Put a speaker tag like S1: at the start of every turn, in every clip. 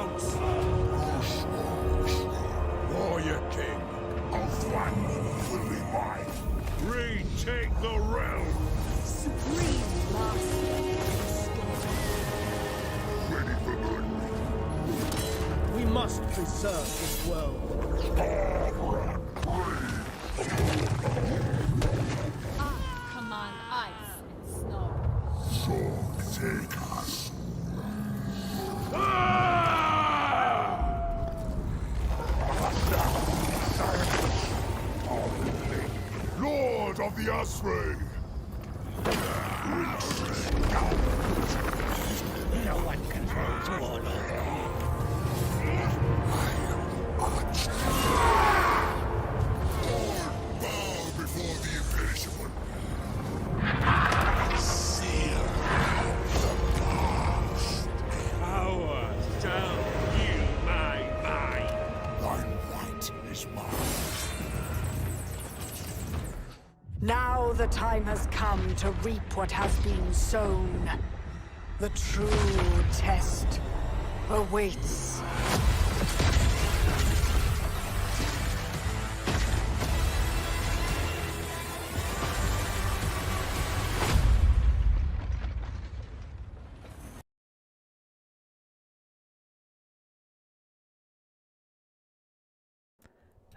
S1: bounce. Warrior King, of one fully mine. Retake the realm.
S2: Supreme Master.
S1: Ready for good.
S3: We must preserve this world.
S2: I command ice and snow.
S1: Sword take us. Lord of the Asray!
S4: No one controls Warlord.
S1: Bow before the imperishable. Seal the past. Power shall heal my mind. Thy right is mine.
S5: Now the time has come to reap what has been sown. The true test awaits.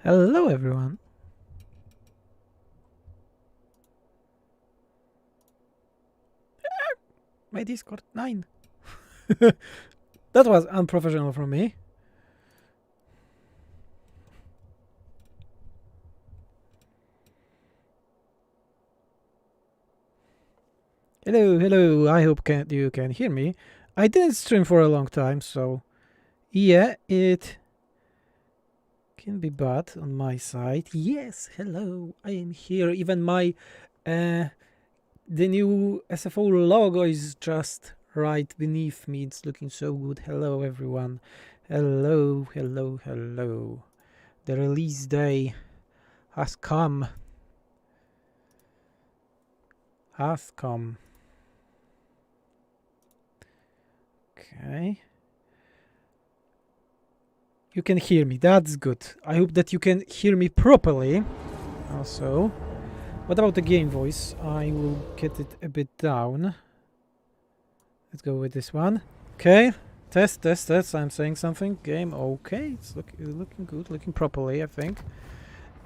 S6: Hello everyone. My Discord 9. That was unprofessional from me. Hello, hello. I hope you can hear me. I didn't stream for a long time, so yeah, it can be bad on my side. Yes, hello. I am here. Even my the new SFO logo is just right beneath me. It's looking so good. Hello everyone. Hello, hello, hello. The release day has come. Okay. You can hear me. That's good. I hope that you can hear me properly. Also, what about the game voice? I will get it a bit down. Let's go with this one. Okay. Test. I'm saying something. Game. Okay. It's looking good. Looking properly, I think.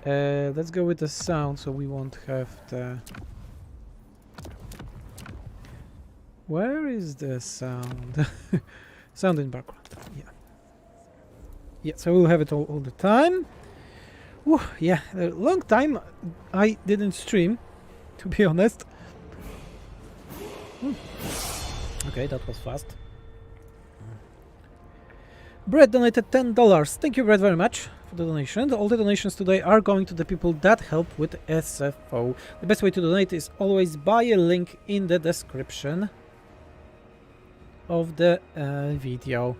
S6: Let's go with the sound so we won't have the... Where is the sound? Sound in background. Yeah. Yeah, so we'll have it all the time. Whew, yeah, a long time I didn't stream, to be honest. Okay, that was fast. Brett donated $10. Thank you, Brett, very much for the donation. All the donations today are going to the people that help with SFO. The best way to donate is always by a link in the description of the video.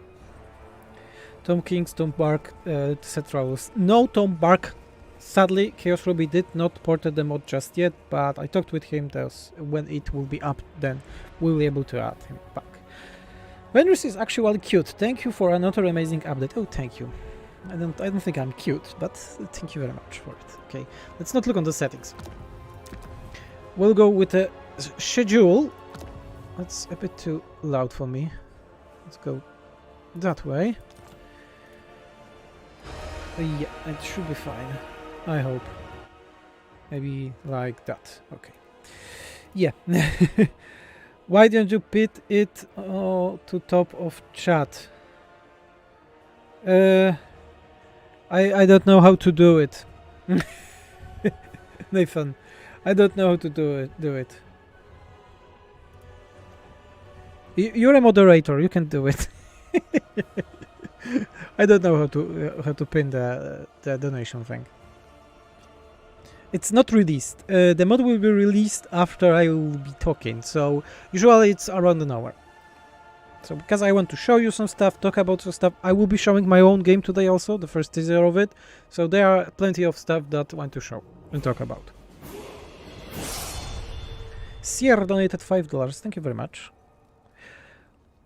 S6: Tom Kings, Tom Bark, etc. No Tom Bark. Sadly, Chaos Ruby did not port the mod just yet, but I talked with him. When it will be up, then we'll be able to add him back. Venrus is actually cute. Thank you for another amazing update. Oh, thank you. I don't think I'm cute, but thank you very much for it. Okay, let's not look on the settings. We'll go with the schedule. That's a bit too loud for me. Let's go that way. Yeah, it should be fine. I hope. Maybe like that. Okay. Yeah. Why don't you put it to top of chat? I don't know how to do it. Nathan, I don't know how to do it. You're a moderator. You can do it. I don't know how to pin the donation thing. It's not released. The mod will be released after I will be talking. So usually it's around an hour. So because I want to show you some stuff, talk about some stuff, I will be showing my own game today also, the first teaser of it. So there are plenty of stuff that I want to show and talk about. Sierra donated $5. Thank you very much.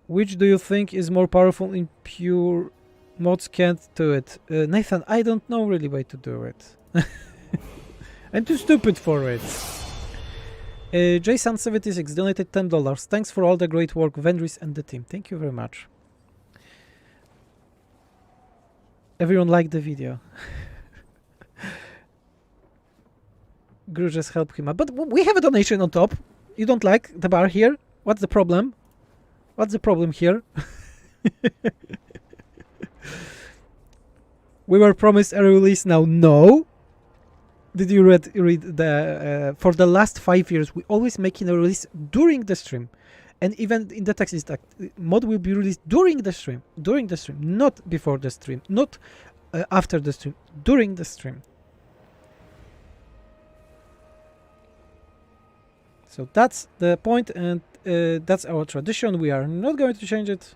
S6: Which do you think is more powerful in pure mods can't do it? Nathan, I don't know really way to do it. I'm too stupid for it. Jason76 donated $10. Thanks for all the great work, Vendris and the team. Thank you very much. Everyone liked the video. Gru just helped him out. But we have a donation on top. You don't like the bar here? What's the problem? What's the problem here? We were promised a release now. No. Did you read the... for the last 5 years, we always making a release during the stream. And even in the text is that mod will be released during the stream. During the stream. Not before the stream. Not after the stream. During the stream. So that's the point, and that's our tradition. We are not going to change it.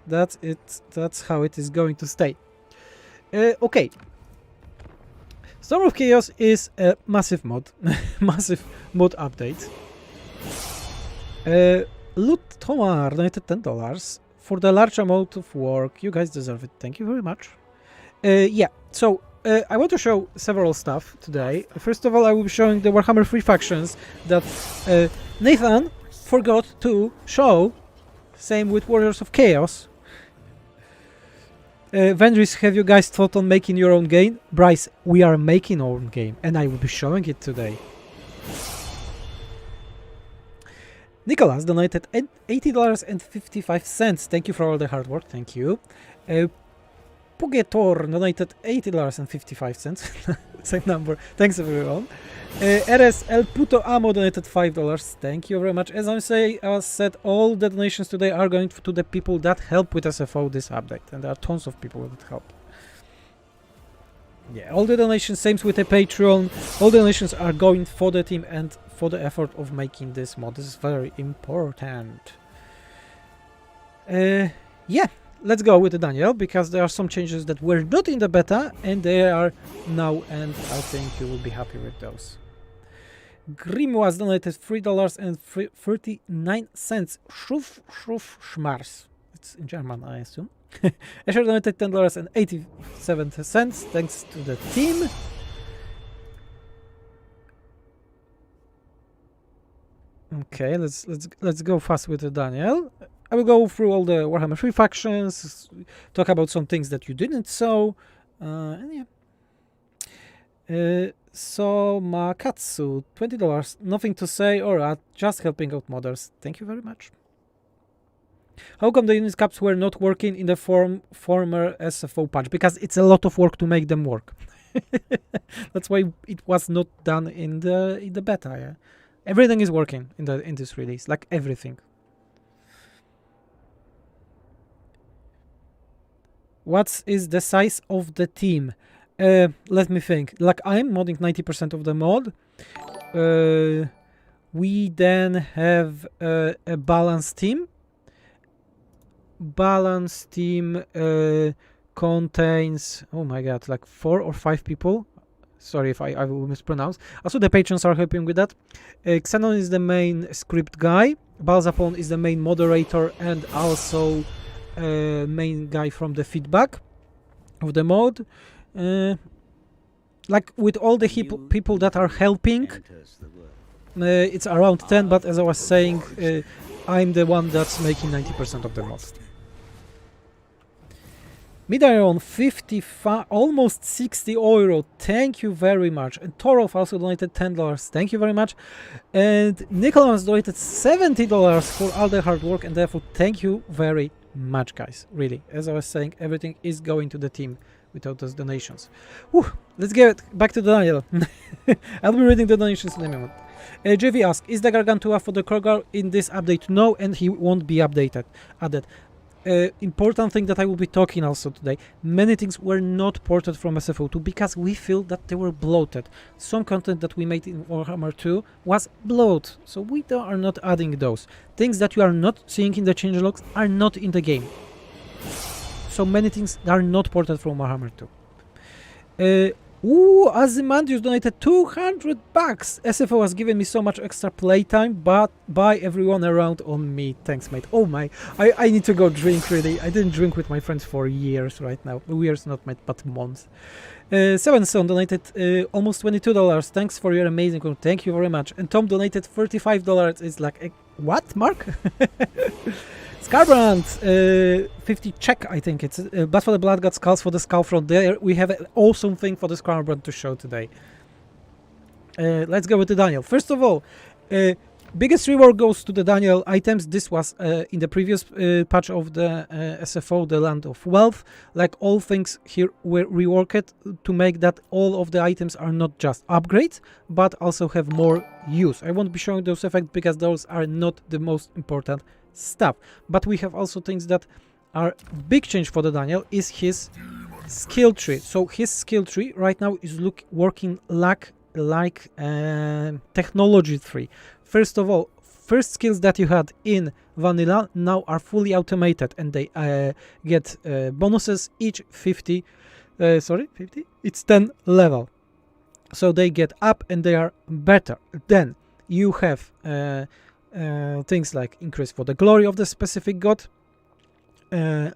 S6: That's it. That's how it is going to stay. Okay. Storm of Chaos is a massive mod. Massive mod update. Loot Tomar donated $10 for the large amount of work. You guys deserve it. Thank you very much. Yeah, so I want to show several stuff today. First of all, I will be showing the Warhammer 3 factions that Nathan forgot to show. Same with Warriors of Chaos. Vendris, have you guys thought on making your own game? Bryce, we are making our own game, and I will be showing it today. Nicholas donated $80.55. Thank you for all the hard work. Thank you. Pugetor donated $80.55. Same number. Thanks everyone. RS El Puto Amo donated $5. Thank you very much. As I said, all the donations today are going to the people that help with SFO this update, and there are tons of people that help. Yeah, all the donations, same with the Patreon. All the donations are going for the team and for the effort of making this mod. This is very important. Yeah, let's go with the Daniel, because there are some changes that were not in the beta and they are now, and I think you will be happy with those. Grimoire donated $3.39. Schuf Schmars. It's in German, I assume. Asher donated $10.87. Thanks to the team. Okay, let's go fast with the Daniel. I will go through all the Warhammer 3 factions, talk about some things that you didn't saw, and yeah. So Makatsu, $20. Nothing to say, alright, just helping out modders. Thank you very much. How come the unit caps were not working in the former SFO patch? Because it's a lot of work to make them work. That's why it was not done in the beta. Yeah? Everything is working in this release, like everything. What is the size of the team? Let me think. Like, I'm modding 90% of the mod. We then have a balanced team. Balanced team contains, oh my god, like 4 or 5 people. Sorry if I will mispronounce. Also, the patrons are helping with that. Xenon is the main script guy. Balzapon is the main moderator and also main guy from the feedback of the mod. Like, with all the people that are helping, it's around 10, but as I was saying, I'm the one that's making 90% of the mod. Midiron 55, almost 60 euro. Thank you very much. And Torov also donated $10. Thank you very much. And Nicholas donated $70 for all the hard work, and therefore thank you very much, guys. Really, as I was saying, everything is going to the team without those donations. Whew. Let's get back to Daniel. I'll be reading the donations in a moment. JV asks, is the Gargantua for the Krogar in this update? No, and he won't be added. Important thing that I will be talking also today, many things were not ported from SFO2 because we feel that they were bloated. Some content that we made in Warhammer 2 was bloated, so we are not adding those. Things that you are not seeing in the changelogs are not in the game. So many things are not ported from Warhammer 2. Ooh, Azimandius donated 200 bucks. SFO has given me so much extra playtime, but by everyone around on me. Thanks, mate. Oh my, I need to go drink, really. I didn't drink with my friends for years right now. Years, not mate, but months. Seven Son donated almost $22. Thanks for your amazing content. Thank you very much. And Tom donated $35. It's like, what, Mark? Scarbrand, 50 check, I think it's. Blood for the Blood God, Skulls for the Skull Front. There we have an awesome thing for the Scarbrand to show today. Let's go with the Daniel. First of all, biggest reward goes to the Daniel items. This was in the previous patch of the SFO, the Land of Wealth. Like all things here were reworked to make that all of the items are not just upgrades, but also have more use. I won't be showing those effects because those are not the most important stuff, but we have also things that are big change for the Daniel is his skill tree. So his skill tree right now is working like technology tree. First of all, first skills that you had in vanilla now are fully automated, and they get bonuses each 50. It's 10 level, so they get up and they are better. Then you have things like increase for the glory of the specific god,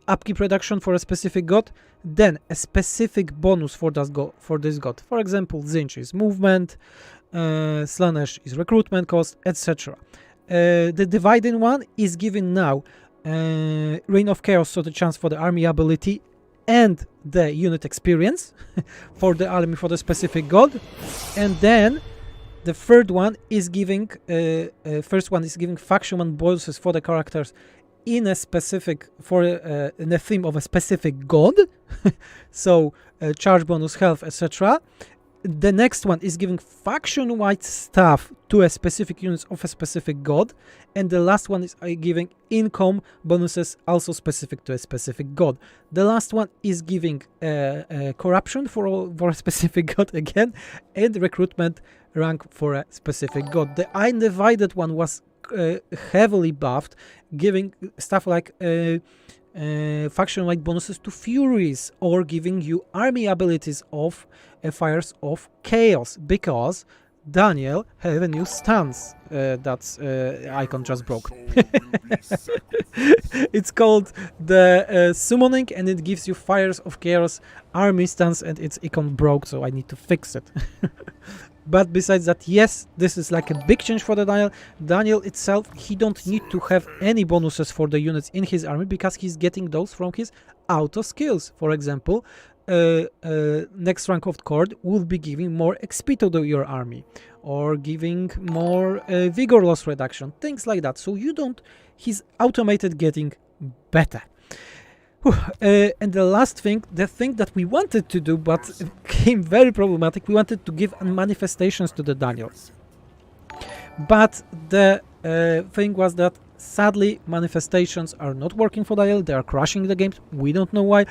S6: upkeep reduction for a specific god, then a specific bonus for this god. For example, Zinch is movement, Slanesh is recruitment cost, etc. The dividing one is given now Reign of Chaos, so the chance for the army ability and the unit experience for the army for the specific god, and then the third one is giving, first one is giving faction and bonuses for the characters in a specific, in the theme of a specific god. So charge bonus, health, etc. The next one is giving faction-wide stuff to a specific units of a specific god, and the last one is giving income bonuses also specific to a specific god. The last one is giving corruption for a specific god again, and recruitment rank for a specific god. The undivided one was heavily buffed, giving stuff like faction-wide bonuses to Furies, or giving you army abilities of Fires of Chaos, because Daniel have a new stance that's icon just broke. It's called the Summoning, and it gives you Fires of Chaos army stance, and its icon broke, so I need to fix it. But besides that, yes, this is like a big change for the Daniel. Daniel itself, he don't need to have any bonuses for the units in his army, because he's getting those from his auto skills. For example, next rank of chord will be giving more XP to your army, or giving more vigor loss reduction, things like that. So you don't, he's automated getting better. And the last thing, the thing that we wanted to do, but it became very problematic, we wanted to give manifestations to the Daniel. But the thing was that sadly manifestations are not working for Daniel. They are crashing the games. We don't know why.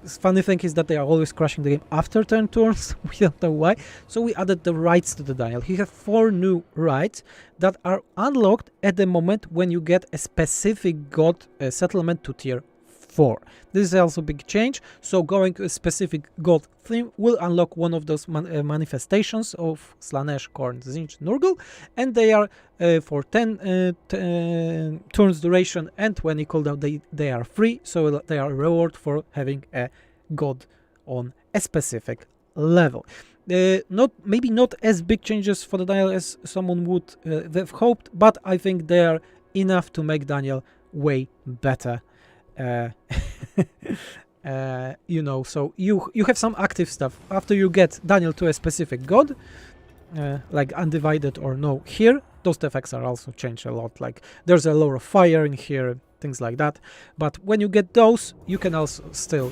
S6: Funny thing is that they are always crashing the game after 10 turns. We don't know why. So we added the rights to the Daniel. He has 4 new rights that are unlocked at the moment when you get a specific god settlement to tier 4. This is also a big change. So going to a specific god theme will unlock one of those manifestations of Slanesh, Korn, Zinch, Nurgle, and they are for 10 turns duration, and when you cooldown they are free, so they are a reward for having a god on a specific level. Maybe not as big changes for the Daniel as someone would have hoped, but I think they are enough to make Daniel way better. You know, so you have some active stuff after you get Daniel to a specific god, like undivided or no. Here those effects are also changed a lot, like there's a lot of fire in here, things like that. But when you get those, you can also still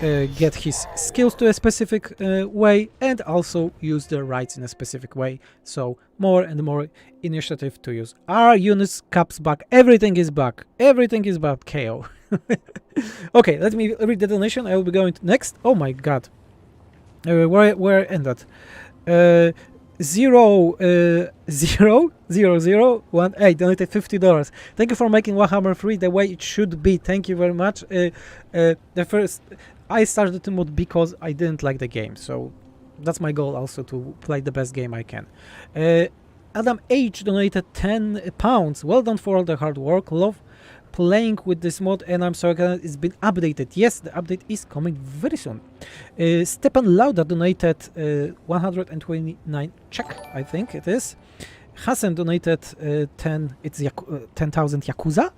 S6: get his skills to a specific way, and also use the rights in a specific way. So more and more initiative to use our units, caps back, everything is back, everything is back. KO. Okay, let me read the donation. I will be going to next. Oh my god, where ended? 0 0 0018 donated $50. Thank you for making Warhammer 3 the way it should be. Thank you very much. The first, I started the mod because I didn't like the game, so that's my goal also, to play the best game I can. Adam H donated £10. Well done for all the hard work. Love playing with this mod, and I'm sorry it's been updated. Yes, the update is coming very soon. Stepan Lauda donated 129 Czech, I think it is. Hassan donated 10,000 Yakuza.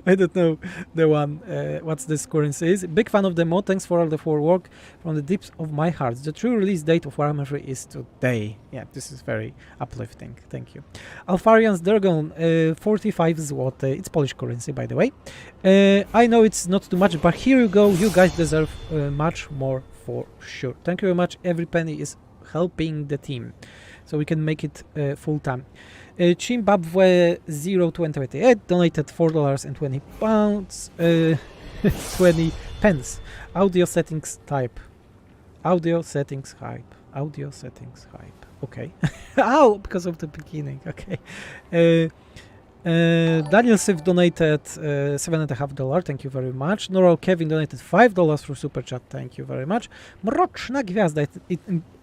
S6: I don't know the one, what's this currency is. Big fan of the mod, thanks for all the work from the depths of my heart. The true release date of Warhammer 3 is today. Yeah, this is very uplifting, thank you. Alfarian's Dragon, 45 zł. It's Polish currency, by the way. I know it's not too much, but here you go, you guys deserve much more for sure. Thank you very much, every penny is helping the team, so we can make it full time. Zimbabwe 02088 donated $4.20, 20 pence. Audio settings type. Audio settings hype. Audio settings hype. Okay. Oh, because of the beginning. Okay. Daniel Sif donated $7.50. Thank you very much. Noral Kevin donated $5 through Super Chat. Thank you very much. Mroczna Gwiazda,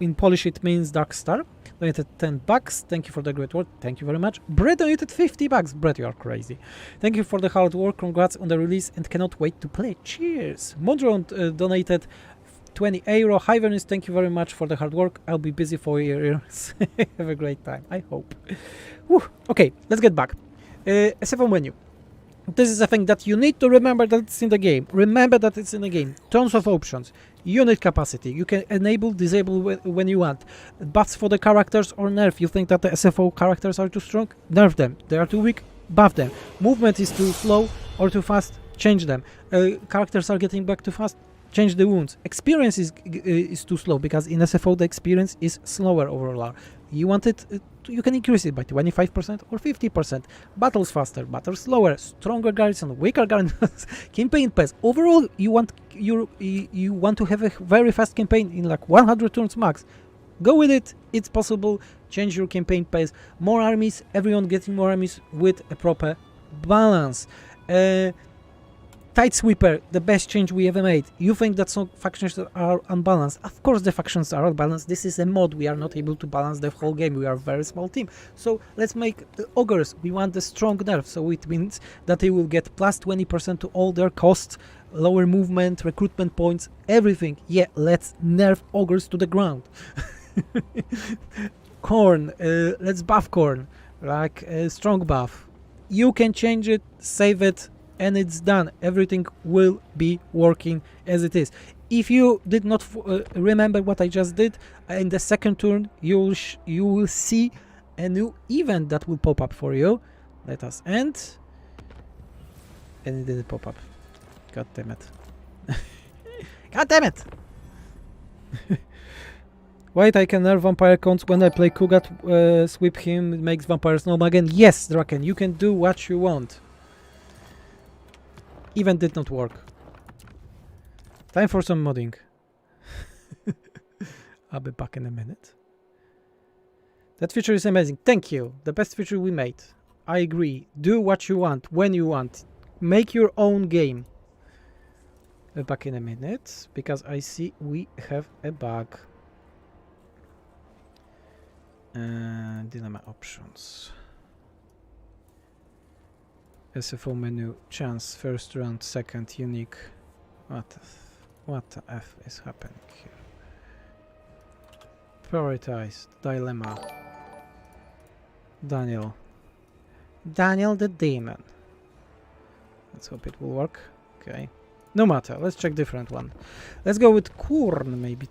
S6: in Polish it means Dark Star, donated $10. Thank you for the great work. Thank you very much. Brett donated $50. Brett, you are crazy. Thank you for the hard work. Congrats on the release and cannot wait to play. Cheers. Mondron donated €20. Hi Venice, thank you very much for the hard work. I'll be busy for years. Have a great time, I hope. Whew. Okay, let's get back. SFO menu. This is a thing that you need to remember that it's in the game. Remember that it's in the game. Tons of options. Unit capacity. You can enable, disable when you want. Buffs for the characters or nerf. You think that the SFO characters are too strong? Nerf them. They are too weak? Buff them. Movement is too slow or too fast? Change them. Characters are getting back too fast? Change the wounds. Experience is too slow, because in SFO the experience is slower overall. You want it, you can increase it by 25% or 50%. Battles faster, battles slower, stronger garrison, weaker garrisons, campaign pace. Overall, you want to have a very fast campaign in like 100 turns max. Go with it. It's possible. Change your campaign pace. More armies. Everyone getting more armies with a proper balance. Tide Sweeper, the best change we ever made. You think that some factions are unbalanced? Of course the factions are unbalanced. This is a mod. We are not able to balance the whole game. We are a very small team. So let's make ogres. We want the strong nerf. So it means that they will get plus 20% to all their costs, lower movement, recruitment points, everything. Yeah, let's nerf ogres to the ground. Corn, let's buff Corn. Like a strong buff. You can change it, save it, and it's done. Everything will be working as it is. If you did not remember what I just did, in the second turn you will see a new event that will pop up for you. Let us end. And it didn't pop up. God damn it. God damn it! Wait, I can nerf vampire counts when I play Kugat, sweep him, it makes vampires normal again. Yes, Draken, you can do what you want. Event did not work. Time for some modding. I'll be back in a minute. That feature is amazing. Thank you. The best feature we made. I agree. Do what you want, when you want. Make your own game. I'll be back in a minute, because I see we have a bug. Dilemma options. SFO menu, chance, first round, second, unique. What the F is happening here? Prioritized, dilemma. Daniel the demon. Let's hope it will work. Okay. No matter, let's check different one. Let's go with Korn, maybe.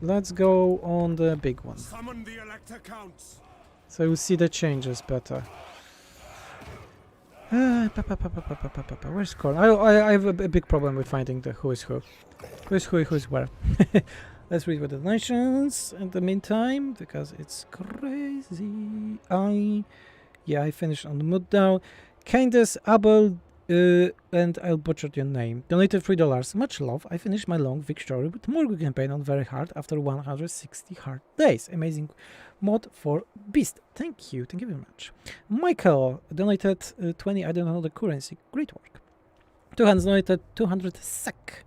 S6: Let's go on the big one.
S1: Summon the Elector Counts.
S6: So you see the changes better. Where's Korn? I have a big problem with finding the who is who. Who is who is where. Let's read with the donations in the meantime, because it's crazy. I finished on the mood down. Candace, Abel, and I'll butcher your name. Donated $3. Much love. I finished my long victory with Morgue campaign on very hard after 160 hard days. Amazing mod for Beast. Thank you very much. Michael donated 20. I don't know the currency. Great work. 200 donated 200 SEK.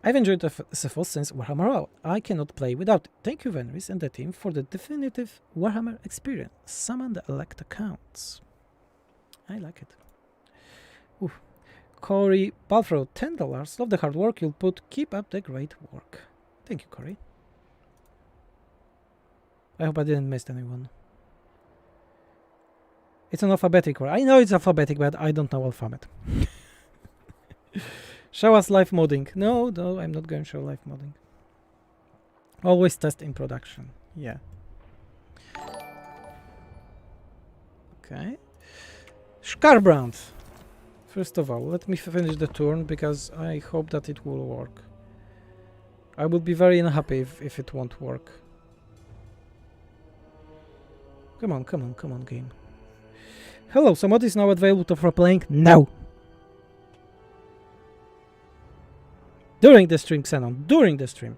S6: I've enjoyed SFO since Warhammer out. I cannot play without it. Thank you, Venris and the team, for the definitive Warhammer experience. Summon the elect accounts. I like it. Oof. Corey Balfro, $10. Love the hard work you'll put. Keep up the great work. Thank you, Corey. I hope I didn't miss anyone. It's an alphabetic order. I know it's alphabetic, but I don't know alphabet. Show us live modding. No, I'm not going to show live modding. Always test in production. Yeah. Okay. Skarbrand. First of all, let me finish the turn because I hope that it will work. I would be very unhappy if it won't work. Come on, game. Hello, some mod is now available for playing now. During the stream, Xenon. During the stream.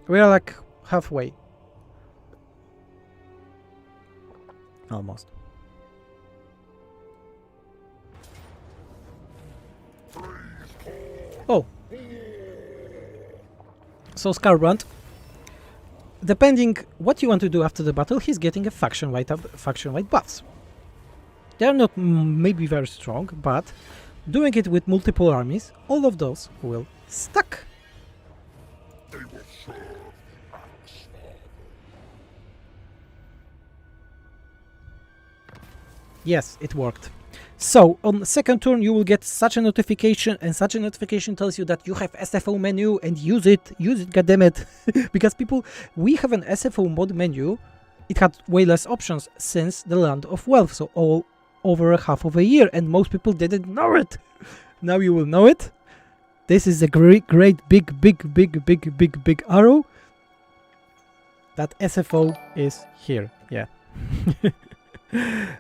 S6: We are like halfway. Almost. Oh. So Skarbrand. Depending what you want to do after the battle, he's getting a faction-wide buffs. They are not maybe very strong, but doing it with multiple armies, all of those will stack. Yes, it worked. So, on the second turn you will get such a notification, and such a notification tells you that you have SFO menu and use it, goddammit. Because we have an SFO mod menu, it had way less options since the Land of Wealth, so all over half of a year, and most people didn't know it. Now you will know it. This is a great big arrow. That SFO is here, yeah.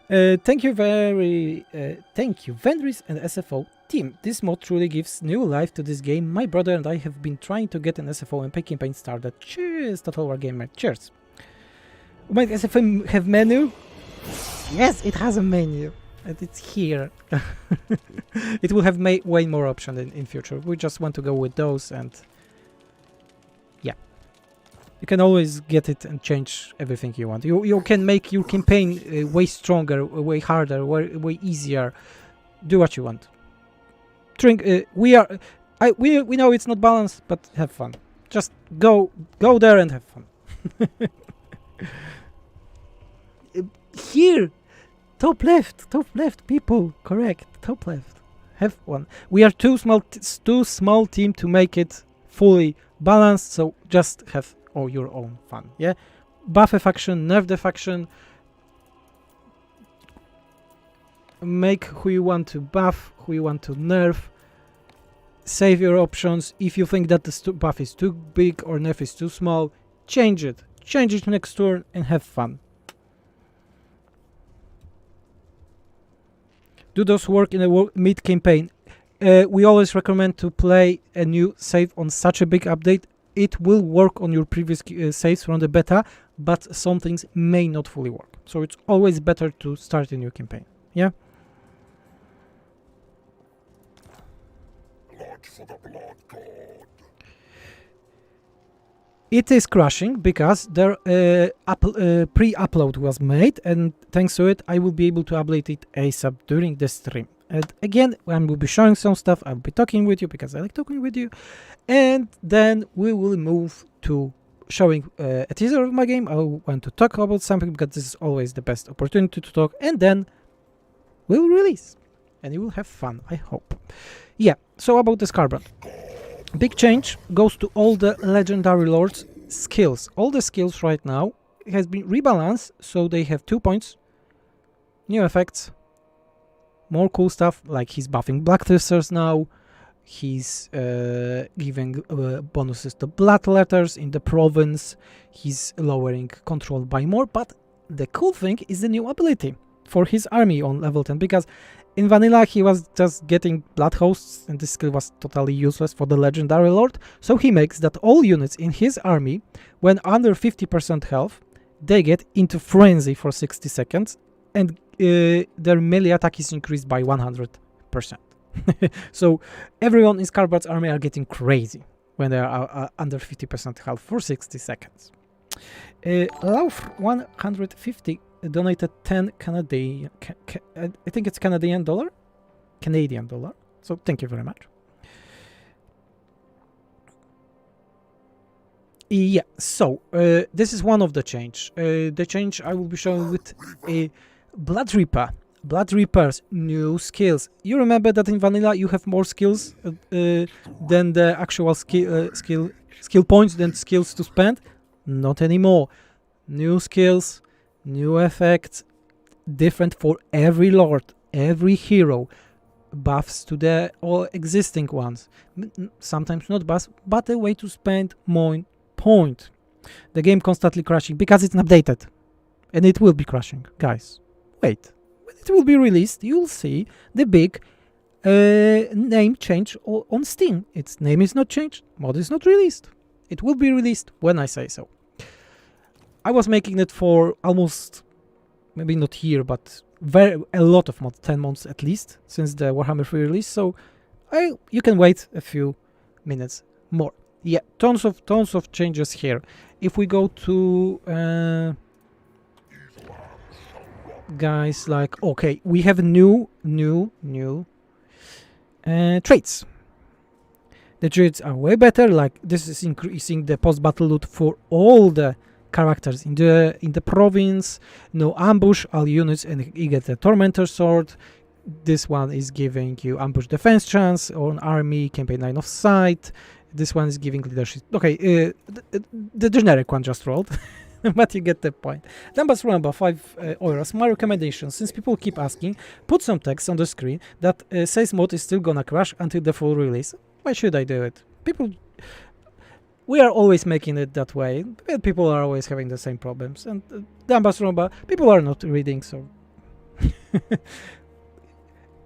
S6: Thank you, Vendris and SFO team. This mod truly gives new life to this game. My brother and I have been trying to get an SFO and campaign started. Cheers, Total War Gamer. Cheers. Might SFO have menu? Yes, it has a menu. And it's here. It will have way more options in future. We just want to go with those, and yeah. You can always get it and change everything you want. You can make your campaign way stronger, way harder, way easier. Do what you want. Drink. We know it's not balanced, but have fun. Just go there and have fun. Here, top left, people. Correct, top left. Have one. We are too small team to make it fully balanced. So just have all your own fun. Yeah, buff a faction, nerf the faction. Make who you want to buff, who you want to nerf. Save your options. If you think that the buff is too big or nerf is too small, change it. Change it next turn and have fun. Do those work in a mid-campaign? We always recommend to play a new save on such a big update. It will work on your previous saves from the beta, but some things may not fully work. So it's always better to start a new campaign. Yeah?
S1: Blood for the blood god.
S6: It is crashing because their pre-upload was made, and thanks to it I will be able to upload it ASAP during the stream. And again, I will be showing some stuff, I'll be talking with you because I like talking with you, and then we will move to showing a teaser of my game. I want to talk about something because this is always the best opportunity to talk, and then we'll release and you will have fun, I hope. Yeah, so about the Skarbrand. Big change goes to all the legendary lords skills. All the skills right now has been rebalanced, so they have 2 points, new effects, more cool stuff, like he's buffing Blackthirsters now, he's giving bonuses to blood letters in the province, he's lowering control by more, but the cool thing is the new ability for his army on level 10, because In vanilla, he was just getting blood hosts, and this skill was totally useless for the legendary lord. So he makes that all units in his army, when under 50% health, they get into frenzy for 60 seconds, and their melee attack is increased by 100%. So everyone in Scarbard's army are getting crazy when they are under 50% health for 60 seconds. Lauf 150 donated 10 Canadian, I think it's Canadian dollar? Canadian dollar. So thank you very much. Yeah, so this is one of the change. The change I will be showing with a Blood Reaper. Blood Reapers, new skills. You remember that in vanilla you have more skills than the actual skill points, than skills to spend? Not anymore. New skills, new effects, different for every lord, every hero. Buffs to the all existing ones. Sometimes not buffs, but a way to spend more point. The game constantly crashing because it's updated. And it will be crashing. Guys, wait. When it will be released, you'll see the big name change on Steam. Its name is not changed, mod is not released. It will be released when I say so. I was making it for almost, maybe not here, but a lot of months, 10 months at least, since the Warhammer 3 release, so you can wait a few minutes more. Yeah, tons of changes here. If we go to guys, like, okay, we have new traits. The traits are way better, like this is increasing the post-battle loot for all the characters in the province. No ambush, all units, and you get the Tormentor sword. This one is giving you ambush defense chance on army, campaign line of sight. This one is giving leadership. Okay, the generic one just rolled, but you get the point. Numbers remember 5 euros. My recommendation, since people keep asking, put some text on the screen that says mod is still gonna crash until the full release. Why should I do it? We are always making it that way. People are always having the same problems. And numbers remember, people are not reading, so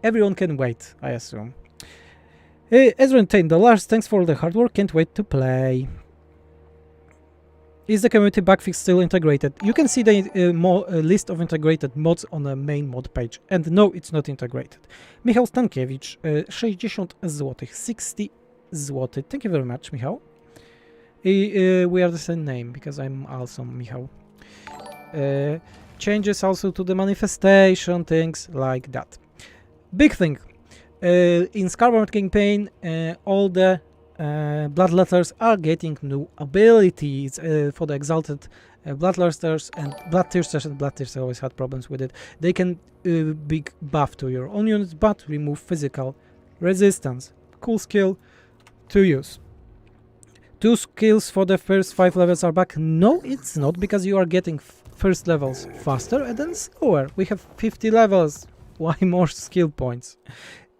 S6: everyone can wait, I assume. Ezra $10. Thanks for the hard work. Can't wait to play. Is the community bug fix still integrated? You can see the list of integrated mods on the main mod page. And no, it's not integrated. Michał Stankiewicz, 60 zł. 60 zł. Thank you very much, Michał. We are the same name, because I'm also Michał. Changes also to the manifestation, things like that. Big thing. In Scarborough campaign, all the Bloodletters are getting new abilities for the Exalted Bloodlusters and Bloodthirsters, and Bloodthirsters always had problems with it. They can big buff to your own units, but remove physical resistance. Cool skill to use. 2 skills for the first 5 levels are back. No, it's not, because you are getting first levels faster and then slower. We have 50 levels. Why more skill points?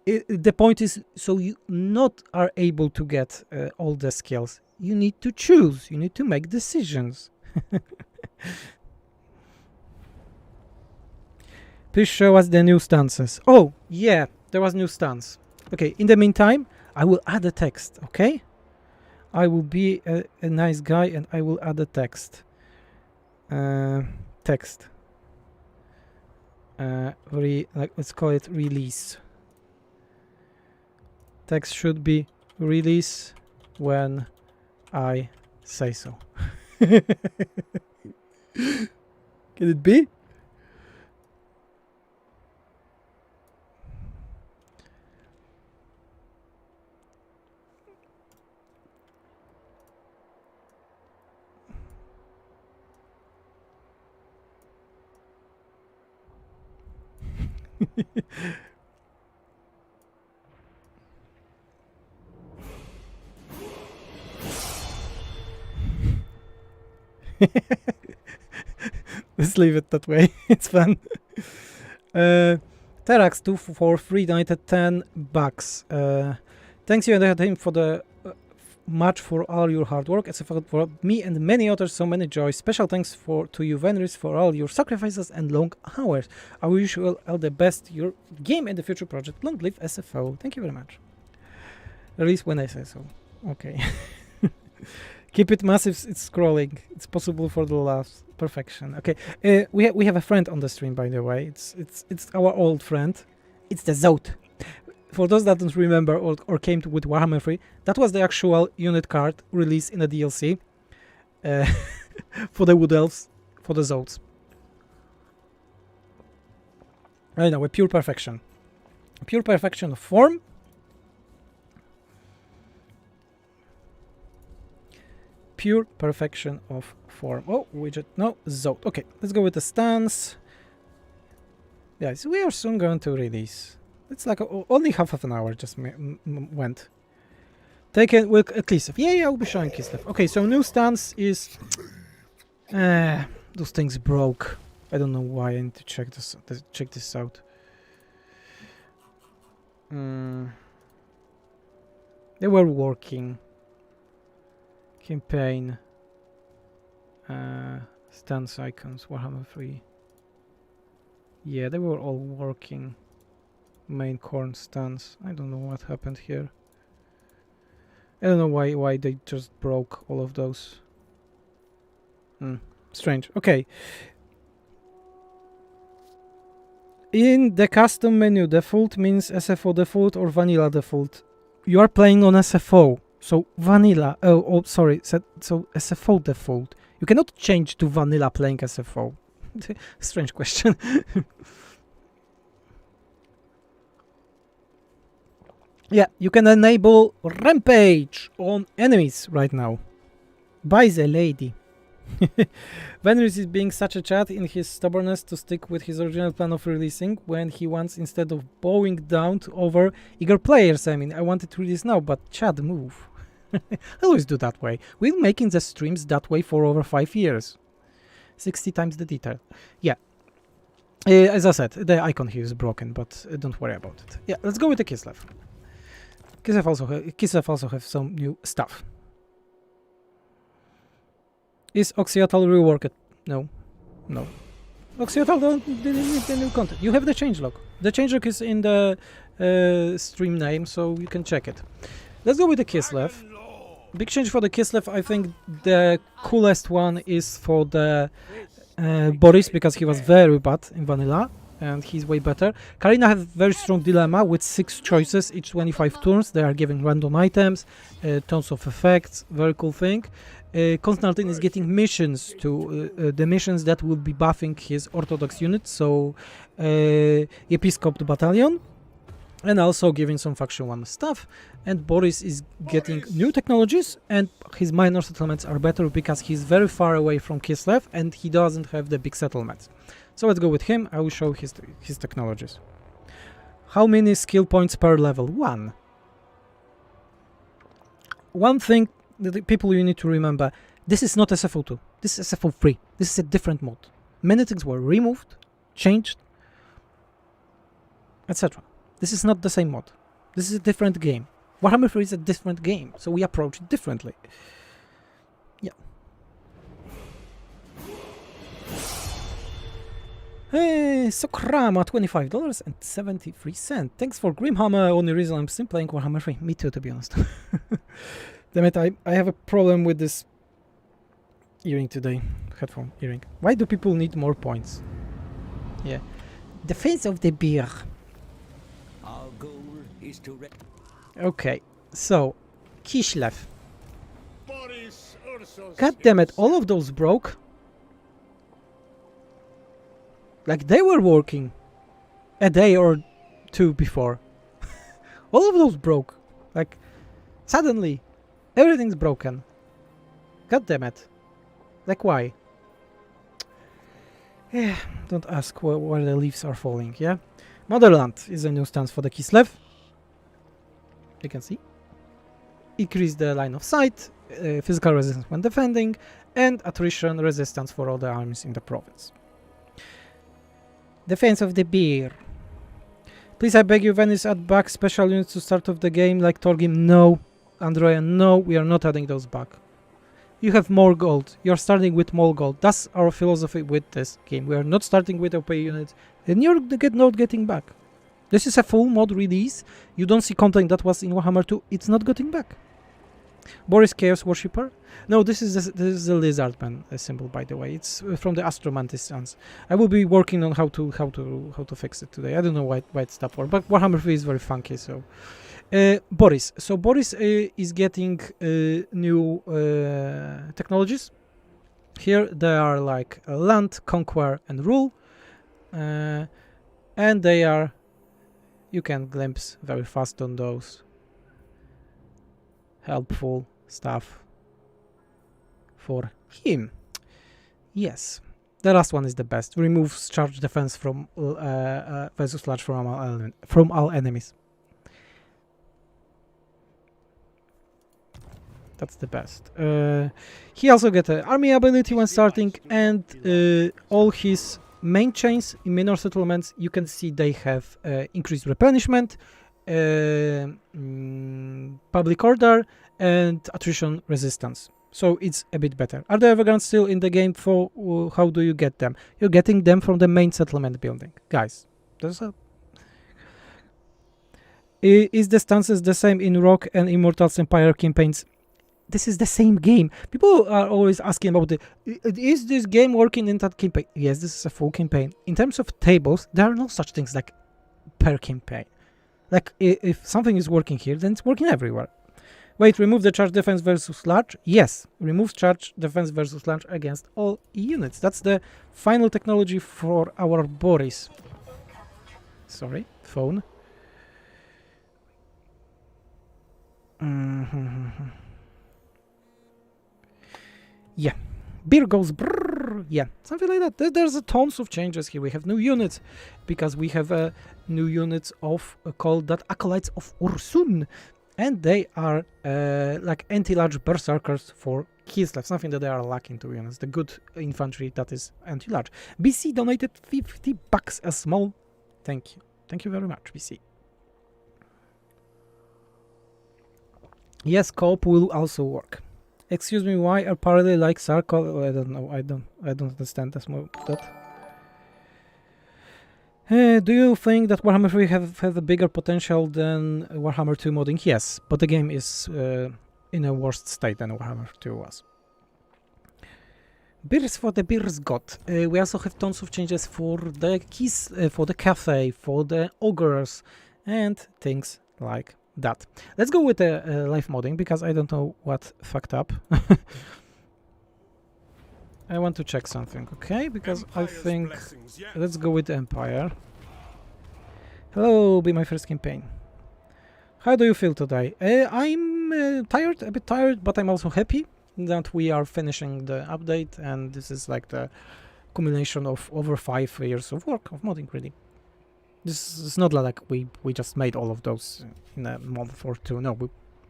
S6: The point is, so you not are able to get all the skills. You need to choose. You need to make decisions. Please show us the new stances. Oh, yeah, there was new stance. Okay, in the meantime, I will add a text, okay? I will be a nice guy and I will add a text. Text. Let's call it release. Text should be release when I say so. Can it be? Let's leave it that way. It's fun. Terax 243 donated $10. Thanks you and him for the much for all your hard work. It's a fact for me and many others, so many joys. Special thanks to you, Venris, for all your sacrifices and long hours. I wish you all the best, your game and the future project. Long live SFO. Thank you very much. At least when I say so. Okay. Keep it massive, it's scrolling. It's possible for the last perfection. Okay, we have a friend on the stream, by the way. It's our old friend. It's the Zout. For those that don't remember or came with Warhammer 3, that was the actual unit card released in the DLC for the Wood Elves, for the Zouts. I know, a pure perfection. A pure perfection of form. Pure perfection of form. Oh, widget. No, Zout. Okay, let's go with the stance. Yes, we are soon going to release. It's like only half of an hour just went. Take it with Kislev. Yeah, I'll be showing Kislev. Okay, so new stance is... those things broke. I don't know why. I need to check this out. They were working. Campaign. Stance icons. Warhammer 3. Yeah, they were all working. Main corn stance. I don't know what happened here. I don't know why they just broke all of those. Strange. Okay. In the custom menu, default means SFO default or vanilla default. You are playing on SFO, so vanilla. Oh, sorry. So SFO default. You cannot change to vanilla playing SFO. Strange question. Yeah, you can enable rampage on enemies right now. By the lady. Venris is being such a chat in his stubbornness to stick with his original plan of releasing when he wants, instead of bowing down to over eager players. I mean, I wanted to release now, but Chad, move. I always do that way. We've been making the streams that way for over 5 years. 60 times the detail. Yeah. As I said, the icon here is broken, but don't worry about it. Yeah, let's go with the Kislev. Kislev also have some new stuff. Is Oxyatl reworked? No. Oxyatl didn't need the new content. You have the changelog. The changelog is in the stream name, so you can check it. Let's go with the Kislev. Big change for the Kislev. I think the coolest one is for the Boris, because he was very bad in vanilla. And he's way better. Karina has very strong dilemma with 6 choices, each 25 turns. They are giving random items, tons of effects, very cool thing. Konstantin is getting missions to the missions that will be buffing his Orthodox unit, so Episcopal Battalion, and also giving some faction 1 stuff. And Boris is getting new technologies, and his minor settlements are better because he's very far away from Kislev and he doesn't have the big settlements. So let's go with him. I will show his technologies. How many skill points per level? 1. One thing that the people you need to remember, this is not SFO2. This is SFO3. This is a different mod. Many things were removed, changed, etc. This is not the same mod. This is a different game. Warhammer 3 is a different game, so we approach it differently. Yeah. Hey, Sokrama, $25.73. Thanks for Grimhammer. Only reason I'm still playing Warhammer 3. Me too, to be honest. Damn it, I have a problem with this earring today. Headphone earring. Why do people need more points? Yeah. Defense of the beer.
S4: Our goal is to
S6: Okay, so Kislev. God damn it, all of those broke. Like they were working a day or 2 before. All of those broke. Like suddenly everything's broken. God damn it. Like why? Yeah, don't ask where the leaves are falling, yeah? Motherland is a new stance for the Kislev. You can see. Increase the line of sight, physical resistance when defending, and attrition resistance for all the armies in the province. Defense of the beer. Please, I beg you, Venice, add back special units to start of the game like Torgrim. No. Andrea, no, we are not adding those back. You have more gold. You're starting with more gold. That's our philosophy with this game. We are not starting with OP units, and you're not getting back. This is a full mod release. You don't see content that was in Warhammer 2. It's not getting back. Boris Chaos Worshipper. No, this is the Lizardman symbol, by the way. It's from the Astromantis Sons. I will be working on how to fix it today. I don't know why it stopped working, but Warhammer 3 is very funky. So, Boris. So Boris is getting new technologies. Here they are like land, conquer, and rule, and they are. You can glimpse very fast on those. Helpful stuff for him. Yes, the last one is the best. Removes charge defense from versus large from all enemies. That's the best. He also get an army ability when starting, and all his main chains in minor settlements, you can see they have increased replenishment, public order, and attrition resistance. So it's a bit better. Are the Evergrande still in the game? For how do you get them? You're getting them from the main settlement building, guys. Is the stances the same in Rock and Immortals Empire campaigns? This is the same game. People are always asking about is this game working in that campaign? Yes, this is a full campaign. In terms of tables, there are no such things like per campaign. Like if something is working here, then it's working everywhere. Wait, remove the charge defense versus large? Yes, removes charge defense versus large against all units. That's the final technology for our Boris. Sorry, phone. Yeah, beer goes brrr. Yeah, something like that. There's a tons of changes here. We have new units because we have new units of called that Acolytes of Ursun, and they are like anti-large berserkers for Kislev, something that they are lacking, to be honest. The good infantry that is anti-large. BC donated $50 a small. Thank you very much, BC. Yes, co-op will also work. Excuse me, why are parallel like circle? I don't know. I don't understand that. Do you think that Warhammer 3 have a bigger potential than Warhammer 2 modding? Yes, but the game is in a worse state than Warhammer 2 was. Beers for the Beers God. We also have tons of changes for the keys, for the cafe, for the ogres, and things like that. Let's go with the live modding because I don't know what fucked up. I want to check something, okay? Because Empire's I think yes. Let's go with the Empire. Hello, be my first campaign. How do you feel today? I'm tired, a bit tired, but I'm also happy that we are finishing the update, and this is like the culmination of over 5 years of work of modding, really. This is not like we just made all of those in a month or two. No,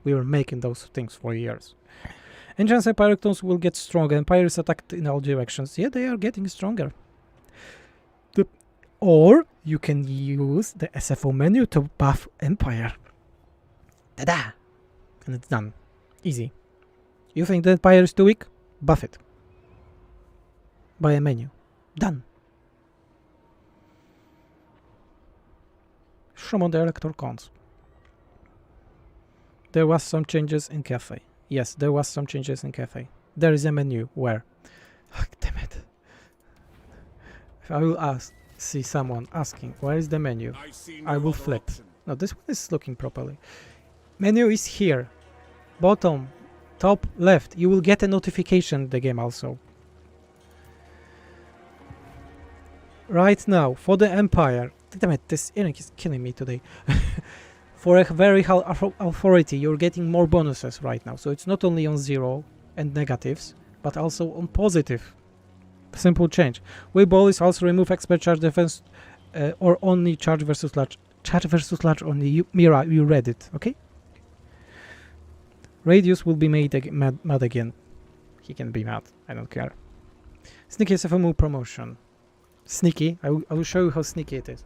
S6: we were making those things for years. Engines and Pyrectons will get stronger. Empire is attacked in all directions. Yeah, they are getting stronger. Or you can use the SFO menu to buff Empire. Ta-da! And it's done. Easy. You think the Empire is too weak? Buff it. Buy a menu. Done. Shroom the Elector Cons. There was some changes in cafe. Yes, there was some changes in cafe. There is a menu. Where? Oh, damn it. If I will see someone asking, where is the menu? I will flip. Option. No, this one is looking properly. Menu is here. Bottom, top, left. You will get a notification in the game also. Right now, for the Empire. Damn it, this Eric is killing me today. For a very high authority, you're getting more bonuses right now. So it's not only on 0 and negatives, but also on positive. Simple change. Weiball is also remove expert charge defense or only charge versus large. Charge versus large only. Mira, you read it, okay? Radius will be made mad again. He can be mad. I don't care. Sneaky SFMU promotion. Sneaky. I will show you how sneaky it is.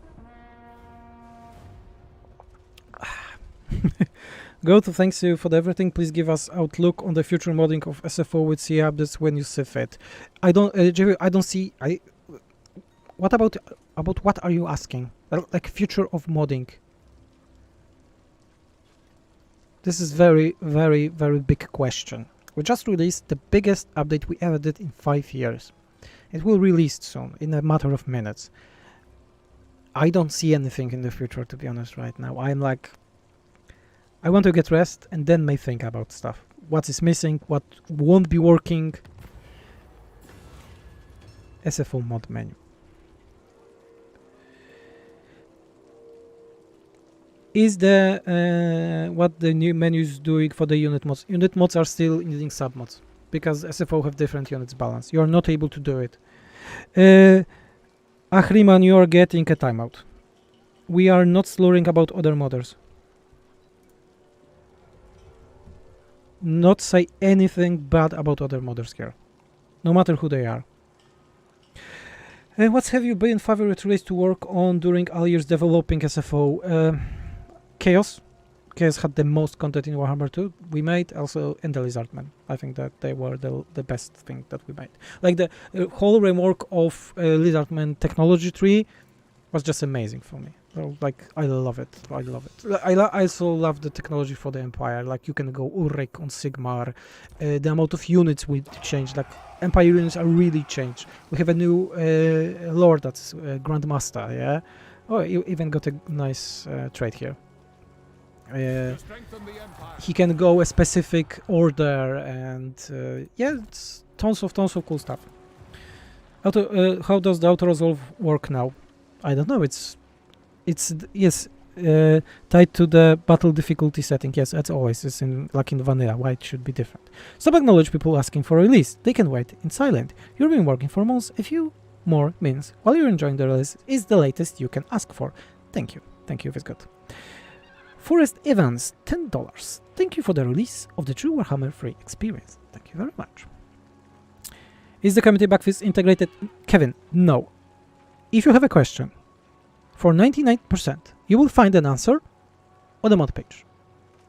S6: Goto, thanks you for everything. Please give us outlook on the future modding of SFO with CA updates when you see fit. I don't, Jerry, I don't see. What about what are you asking? Like future of modding? This is very, very, very big question. We just released the biggest update we ever did in 5 years. It will release soon, in a matter of minutes. I don't see anything in the future, to be honest, right now. I'm like, I want to get rest and then may think about stuff. What is missing, what won't be working. SFO mod menu. Is the what the new menu is doing for the unit mods? Unit mods are still needing submods because SFO have different units balance. You are not able to do it. Ahriman, you are getting a timeout. We are not slurring about other modders. Not say anything bad about other modders here, no matter who they are. What have you been favorite race to work on during all years developing SFO? Chaos. Chaos had the most content in Warhammer 2 we made, also, and the Lizardmen. I think that they were the best thing that we made. Like the whole rework of Lizardmen technology tree was just amazing for me. So, like, I love it. I love it. I also love the technology for the Empire. Like, you can go Ulrich on Sigmar. The amount of units we changed. Like, Empire units are really changed. We have a new Lord that's Grandmaster, yeah? Oh, you even got a nice trait here. He can go a specific order and yeah, it's tons of cool stuff. How does the auto resolve work now? I don't know. It's yes, tied to the battle difficulty setting. Yes, as always. It's like in vanilla. Why it should be different? Stop acknowledge people asking for a release. They can wait in silent. You've been working for months. A few more means while you're enjoying the release is the latest you can ask for. Thank you, Viscott. Forrest Evans, $10. Thank you for the release of the true Warhammer 3 experience. Thank you very much. Is the community backfist integrated? Kevin, no. If you have a question, for 99%, you will find an answer on the mod page.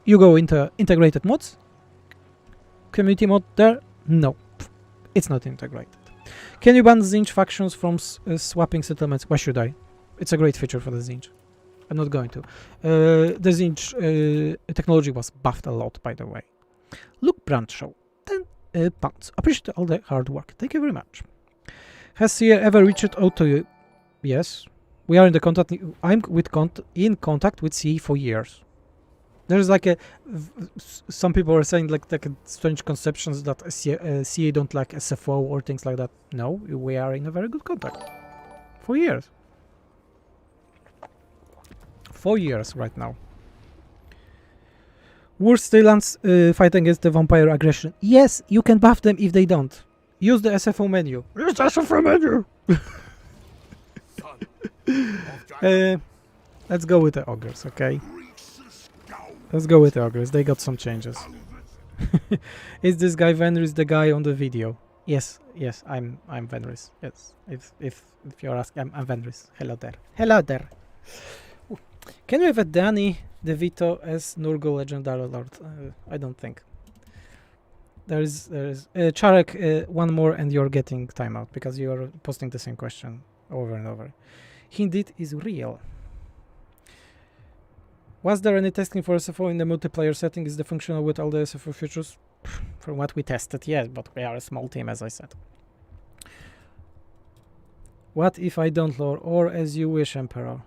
S6: You go into integrated mods, community mod there, no, it's not integrated. Can you ban Zinj factions from swapping settlements? Why should I? It's a great feature for the Zinj. I'm not going to. The Zinj technology was buffed a lot, by the way. Luke Brandshaw, £10. Appreciate all the hard work. Thank you very much. Has Seer ever reached out to you? Yes. We are in the contact. I'm in contact with CE for years. There's like some people are saying like strange conceptions that CA don't like SFO or things like that. No, we are in a very good contact for years. 4 years right now. Worst Staylands fight against the vampire aggression. Yes, you can buff them if they don't. Use the SFO menu. Use the SFO menu! Let's go with the ogres, okay? Let's go with the ogres. They got some changes. Is this guy Venris the guy on the video? Yes, I'm Venris. Yes, if you're asking, I'm Venris. Hello there. Ooh. Can we have a Danny DeVito as Nurgle Legendary Lord? I don't think. There is Charek, one more and you're getting timeout because you're posting the same question over and over. Indeed is real. Was there any testing for SFO in the multiplayer setting? Is the functional with all the SFO features? From what we tested, yes, but we are a small team, as I said. What if I don't lore, or as you wish, Emperor?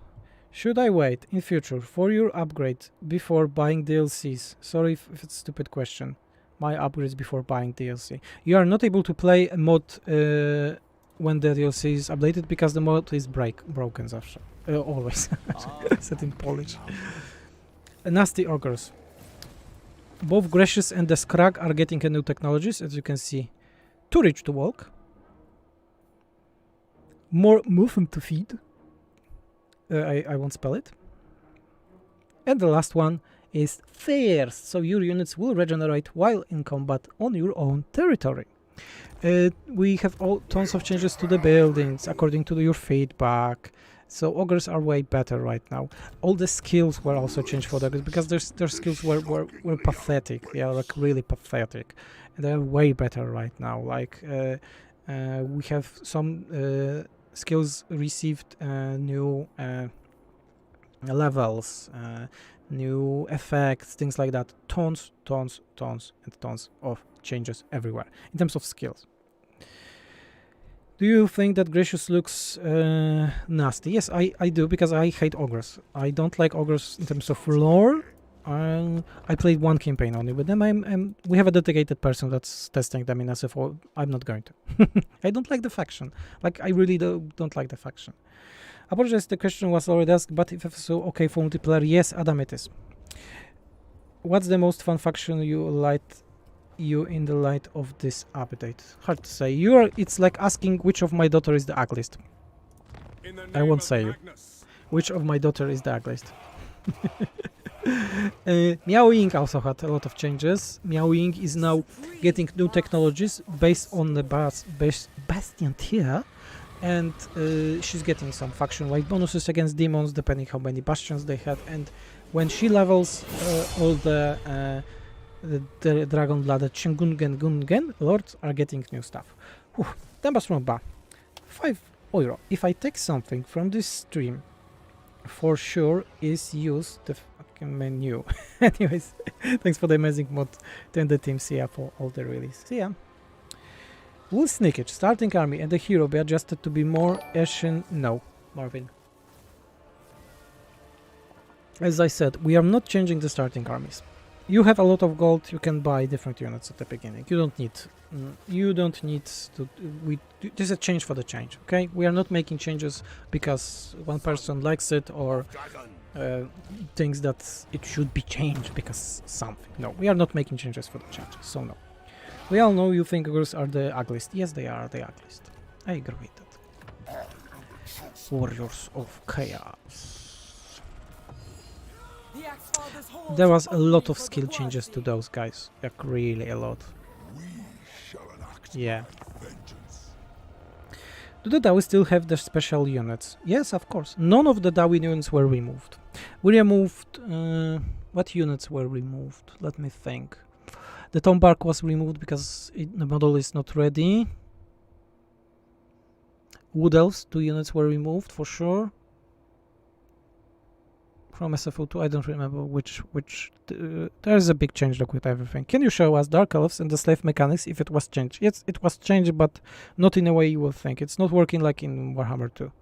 S6: Should I wait in future for your upgrade before buying DLCs? Sorry if it's a stupid question. My upgrades before buying DLC. You are not able to play a mod when the DLC is updated because the mod is broken zawsze. Always. Said in Polish. Nasty ogres. Both Gracious and the Scrag are getting a new technologies, as you can see. Too rich to walk. More movement to feed. I won't spell it. And the last one is fierce, so your units will regenerate while in combat on your own territory. We have tons of changes to the buildings according to your feedback. So ogres are way better right now. All the skills were also changed for the ogres because their skills were pathetic. They are like really pathetic. And they're way better right now. Like we have some skills received new levels, new effects, things like that. Tons and tons of changes everywhere in terms of skills. Do you think that Gracious looks nasty? Yes, I do, because I hate ogres. I don't like ogres in terms of lore. I played one campaign only with them. We have a dedicated person that's testing them in SFO. I'm not going to. I don't like the faction. Like, I really don't like the faction. Apologize, the question was already asked, but if so, okay for multiplayer, yes, Adam, it is. What's the most fun faction you in the light of this update? Hard to say. It's like asking which of my daughter is the ugliest. I won't say you. Which of my daughter is the ugliest? Meowing also had a lot of changes. Meowing is now getting new technologies based on the Bastion tier, and she's getting some faction-wide bonuses against demons depending how many bastions they have, and when she levels all the Dragon-Blooded Gungen Lords are getting new stuff. Tembas from Ba. €5. If I take something from this stream, for sure is use the fucking menu. Anyways, thanks for the amazing mod to the team. See ya for all the release. See ya. Will Sneakage, starting army and the hero be adjusted to be more Ashen? No, Marvin. As I said, we are not changing the starting armies. You have a lot of gold, you can buy different units at the beginning. You don't need to. This is a change for the change, okay? We are not making changes because one person likes it or thinks that it should be changed because something. No, we are not making changes for the changes, so no. We all know you think ogres are the ugliest. Yes, they are the ugliest. I agree with that. Warriors of Chaos. There was a lot of skill changes to those guys, like really a lot. Yeah. Do the Dawi still have their special units? Yes, of course. None of the Dawi units were removed. We removed... what units were removed? Let me think. The Tomb Bark was removed because the model is not ready. Wood Elves, 2 units were removed for sure. From SFO2, I don't remember which there's a big change look with everything. Can you show us Dark Elves and the slave mechanics if it was changed? Yes, it was changed, but not in a way you will think. It's not working like in Warhammer 2.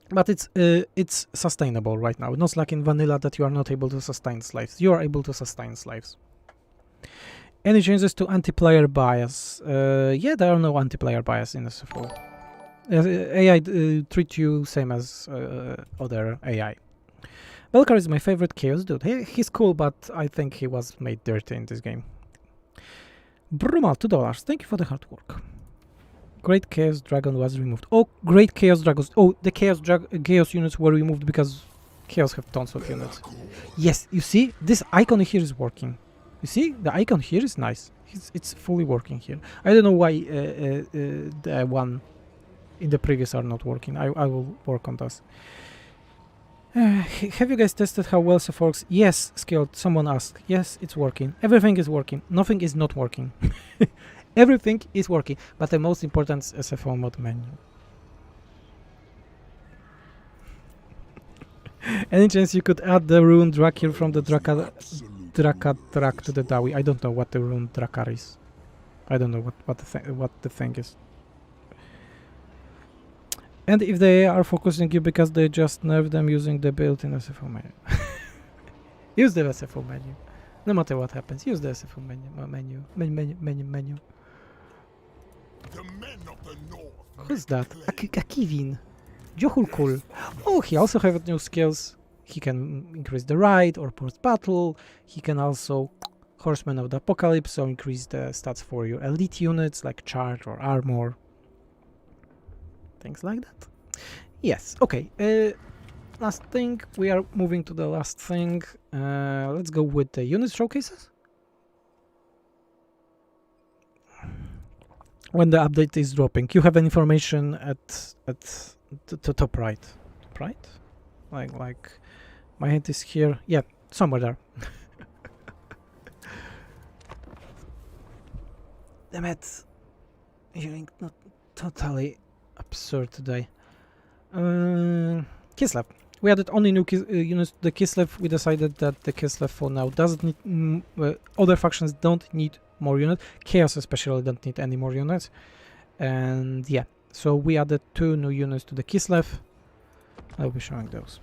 S6: But it's sustainable right now. Not like in Vanilla that you are not able to sustain slaves. You are able to sustain slaves. Any changes to anti-player bias? Yeah, there are no anti-player bias in SFO. AI treat you same as other AI. Belkar is my favorite Chaos dude. He's cool, but I think he was made dirty in this game. Brumal, $2. Thank you for the hard work. Great Chaos Dragon was removed. Oh, Great Chaos Dragons. Oh, the Chaos units were removed because Chaos have tons of units. Yes, you see, this icon here is working. You see, the icon here is nice. It's fully working here. I don't know why the one in the previous are not working. I will work on this. Have you guys tested how well SFO works? Yes, Skilled. Someone asked. Yes, it's working. Everything is working. Nothing is not working. Everything is working. But the most important is SFO mod menu. Any chance you could add the rune Drakir from the Drakar to the Dawi? I don't know what the rune Drakar is. I don't know what the thing is. And if they are focusing you because they just nerfed them using the built-in SFO menu. Use the SFO menu. No matter what happens, use the SFO menu. Menu.
S1: The men of the north.
S6: Who's that? Akivin. Johulkul. Oh, he also has new skills. He can increase the ride or post-battle. He can also Horseman of the Apocalypse, so increase the stats for your elite units like charge or armor. Things like that. Yes, okay. Last thing, we are moving to the last thing. Let's go with the unit showcases. When the update is dropping, you have information at top right. Top right? Like my hand is here. Yeah, somewhere there. Damn it. You're not totally absurd today. Kislev. We added only new units to the Kislev. We decided that the Kislev for now doesn't need... other factions don't need more units. Chaos especially don't need any more units. And yeah, so we added 2 new units to the Kislev. I'll be showing those.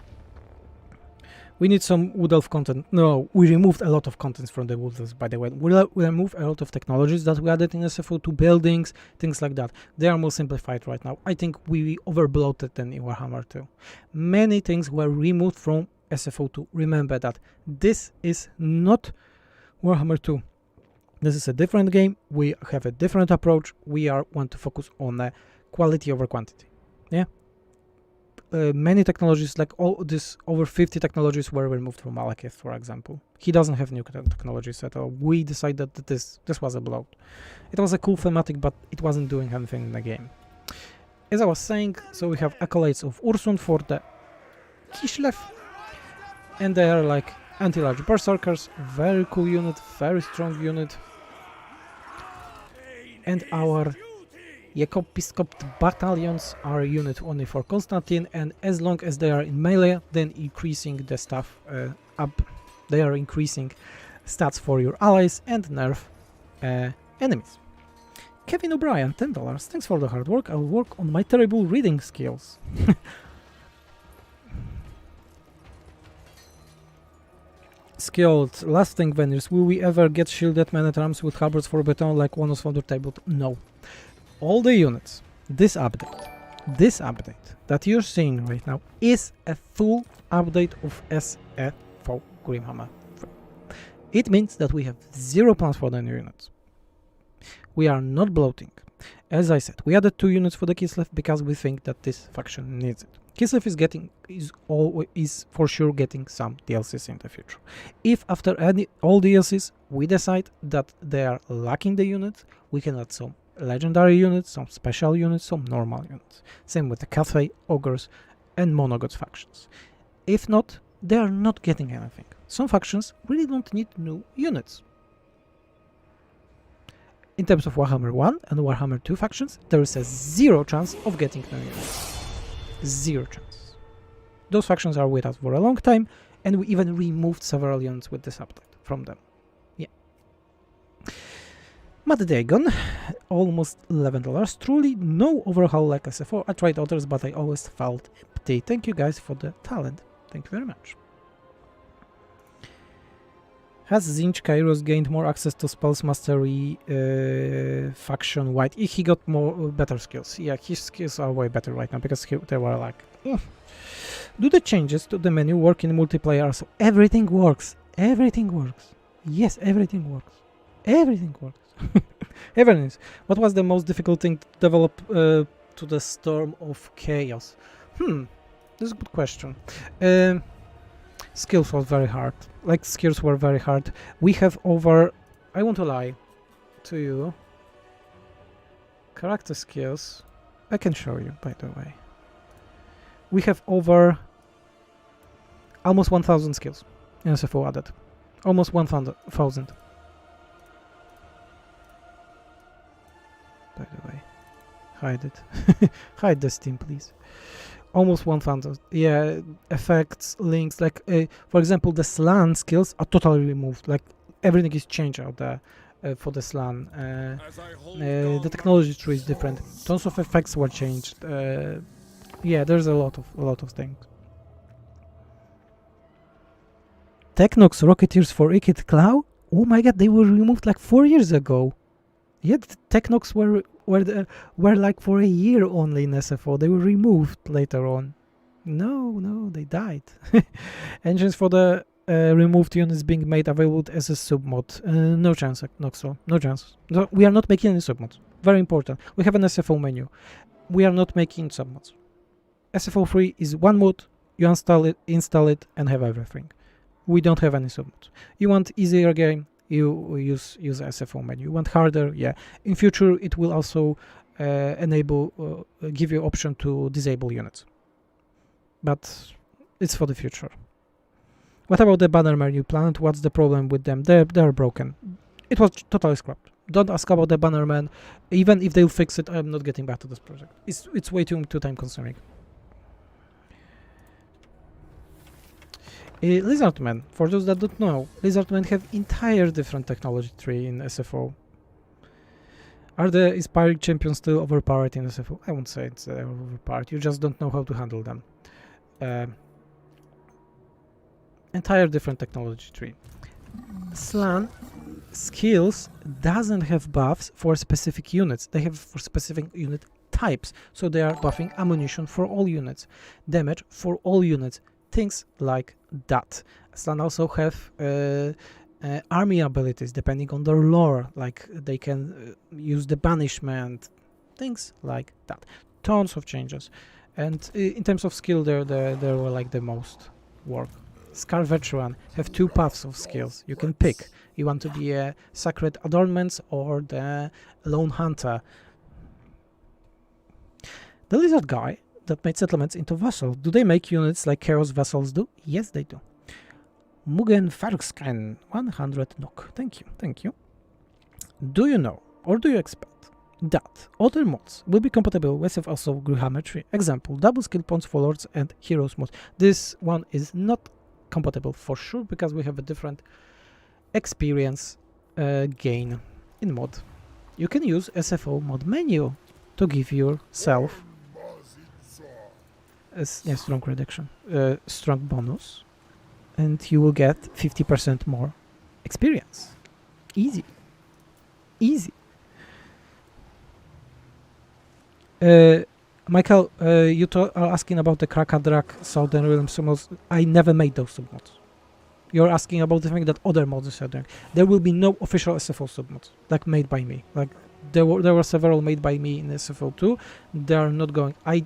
S6: We need some Wood Elf content. No, we removed a lot of contents from the Wood Elves, by the way. We removed a lot of technologies that we added in SFO2, buildings, things like that. They are more simplified right now. I think we overbloated them in Warhammer 2. Many things were removed from SFO2. Remember that this is not Warhammer 2. This is a different game. We have a different approach. We want to focus on quality over quantity. Yeah. Many technologies, like all this, over 50 technologies were removed from Malekith, for example. He doesn't have new technologies at all. We decided that this was a bloat. It was a cool thematic, but it wasn't doing anything in the game. As I was saying, so we have Acolytes of Ursun for the Kislev, and they are like anti-large berserkers. Very cool unit, very strong unit. And our Yekopiskop battalions are a unit only for Constantine, and as long as they are in melee, then increasing the stuff up. They are increasing stats for your allies and nerf enemies. Kevin O'Brien, $10. Thanks for the hard work. I will work on my terrible reading skills. Skilled. Last thing, Veneers. Will we ever get shielded man-at-arms with halberds for baton like one of the table? No. All the units, this update that you're seeing right now is a full update of SFO Grimhammer 3. It means that we have 0 plans for the new units. We are not bloating. As I said, we added 2 units for the Kislev because we think that this faction needs it. Kislev is for sure getting some DLCs in the future. If after all DLCs we decide that they are lacking the units, we can add some legendary units, some special units, some normal units. Same with the Cathay, Ogres and Monogods factions. If not, they are not getting anything. Some factions really don't need new units. In terms of Warhammer 1 and Warhammer 2 factions, there is a 0 chance of getting new units. 0 chance. Those factions are with us for a long time, and we even removed several units with this update from them. Yeah. Matt Dagon, almost $11. Truly no overhaul like SFO. I tried others, but I always felt empty. Thank you guys for the talent. Thank you very much. Has Zinch Kairos gained more access to spells mastery faction wide? He got better skills. Yeah, his skills are way better right now because they were like... Do the changes to the menu work in multiplayer? So everything works. Everything works. Yes, everything works. Everything works. Everything is. What was the most difficult thing to develop to the Storm of Chaos? This is a good question. Skills was very hard. Like, skills were very hard. We have over... I won't lie to you. Character skills... I can show you, by the way. We have over... almost 1,000 skills in SFO added. Almost 1,000. By the way. Hide it. Hide this team, please. Almost 1,000. Yeah, effects, links, like, for example, the slan skills are totally removed. Like, everything is changed out there for the slan. The technology tree is different. Tons of effects were changed. Yeah, there's a lot of things. Technox Rocketeers for Ikit Clow? Oh my god, they were removed like 4 years ago. Yeah, the Technox were like for a year only in SFO. They were removed later on. No, they died. Engines for the removed units being made available as a submod. No chance, Noxo. No chance. No, we are not making any submods. Very important. We have an SFO menu. We are not making submods. SFO 3 is one mod. You install it, and have everything. We don't have any submods. You want easier game? You use SFO menu. You want harder? Yeah. In future, it will also give you option to disable units. But it's for the future. What about the Bannerman you planned? What's the problem with them? They're broken. It was totally scrapped. Don't ask about the Bannerman. Even if they'll fix it, I'm not getting back to this project. It's way too time consuming. Lizardmen, for those that don't know, Lizardmen have entire different technology tree in SFO. Are the inspiring champions still overpowered in SFO? I won't say it's overpowered, you just don't know how to handle them. Entire different technology tree. Slan skills doesn't have buffs for specific units, they have for specific unit types, so they are buffing ammunition for all units, damage for all units, things like that. Slan also have army abilities depending on their lore, like they can use the banishment, things like that. Tons of changes, and in terms of skill, they were like the most work. Scar Veteran have 2 paths of skills you can pick. You want to be a Sacred Adornments or the Lone Hunter. The Lizard guy that made settlements into vassals, do they make units like Chaos Vassals do? Yes, they do. Mugen Farkskan, 100 NOK. Thank you. Do you know, or do you expect, that other mods will be compatible with also Grimhammer tree? Example, double skill points for lords and heroes mod. This one is not compatible for sure, because we have a different experience gain in mod. You can use SFO mod menu to give yourself strong reduction, strong bonus, and you will get 50% more experience. Easy. Michael, you are asking about the Krakadrak Southern Realm submods. I never made those submods. You're asking about the thing that other mods are doing. There will be no official SFO submods, like made by me. Like there were several made by me in SFO 2. They are not going. I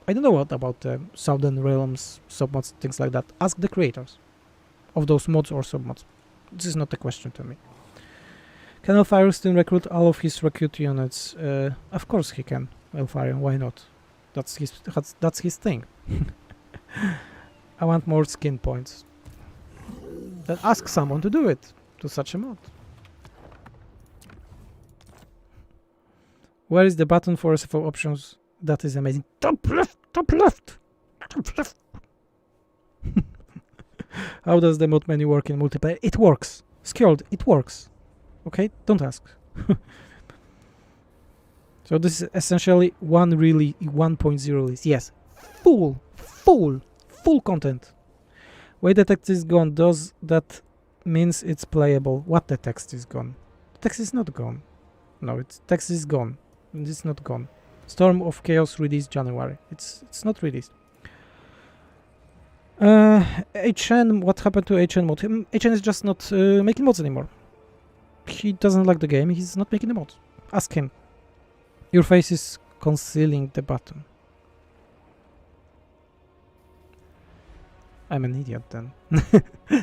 S6: don't know what about the Southern Realms submods, things like that. Ask the creators of those mods or submods. This is not a question to me. Can Elfire still recruit all of his recruit units? Of course he can. Elfire, why not? That's his thing. I want more skin points. Then ask someone to do it to such a mod. Where is the button for SFO options? That is amazing. Top left, top left, top left. How does the mod menu work in multiplayer? It works. Skilled, it works. Okay, don't ask. So this is essentially 1.0 release. Yes, full content. Wait, the text is gone. Does that means it's playable? What the text is gone? The text is not gone. No, text is gone. It's not gone. Storm of Chaos released January. It's not released. HN, what happened to HN mod? HN is just not making mods anymore. He doesn't like the game. He's not making the mods. Ask him. Your face is concealing the button. I'm an idiot then.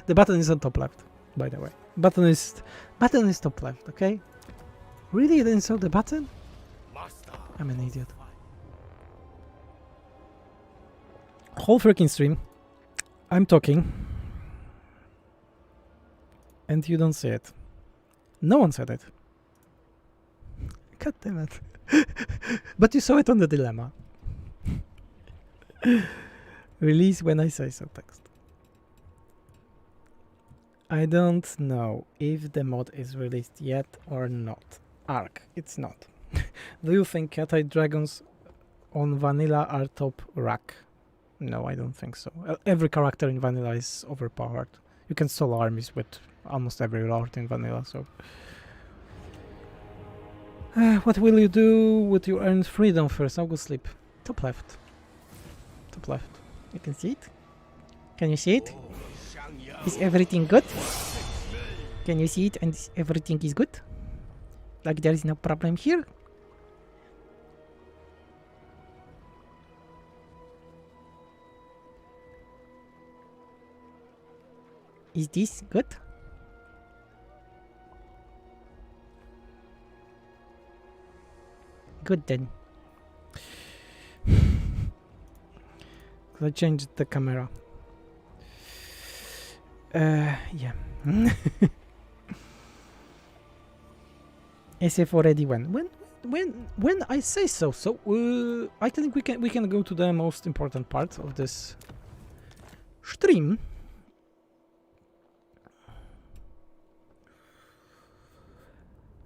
S6: The button is on top left, by the way. Button is top left, okay? Really, you didn't saw the button? I'm an idiot. Whole freaking stream, I'm talking, and you don't see it. No one said it. God damn it. But you saw it on the dilemma. Release when I say so text. I don't know if the mod is released yet or not. Arc, it's not. Do you think cat-eye dragons on vanilla are top rack? No, I don't think so. Every character in vanilla is overpowered. You can solo armies with almost every lord in vanilla, so... what will you do with your earned freedom first? I'll go sleep. Top left. Top left. You can see it? Can you see it? Is everything good? Can you see it and everything is good? Like there is no problem here? Is this good? Good then. I changed the camera. Yeah. SF already when I say so. So I think we can go to the most important part of this stream.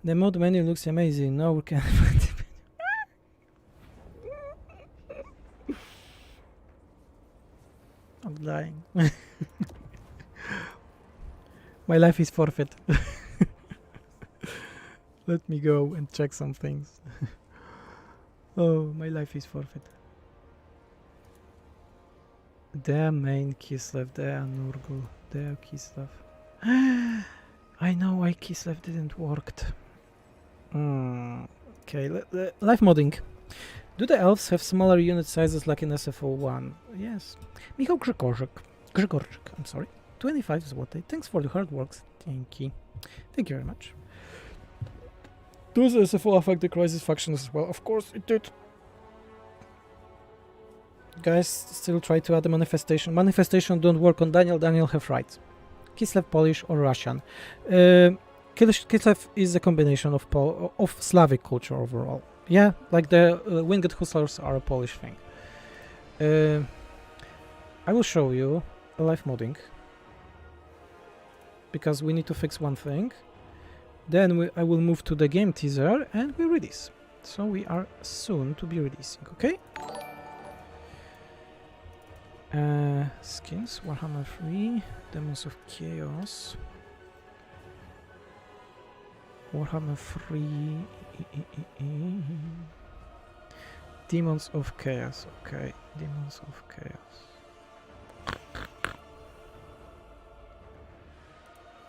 S6: The mod menu looks amazing. Now we can. I'm dying. My life is forfeit. Let me go and check some things. Oh, my life is forfeit. The main Kislev, the Nurgle, the Kislev. I know why Kislev didn't work. Okay, life modding. Do the elves have smaller unit sizes like in SFO1? Yes. Michał Grzegorczyk, I'm sorry. 25 zł. Thanks for the hard work. Thank you. Thank you very much. Does SFO affect the crisis factions as well? Of course it did. Guys, still try to add the manifestation. Manifestation don't work on Daniel. Daniel have rights. Kislev Polish or Russian. Kislev is a combination of Slavic culture overall. Yeah, like the winged hussars are a Polish thing. I will show you a live modding because we need to fix one thing. Then I will move to the game teaser and we release. So we are soon to be releasing, okay? Skins, Warhammer 3, Demons of Chaos, Warhammer 3, Demons of Chaos, okay, Demons of Chaos.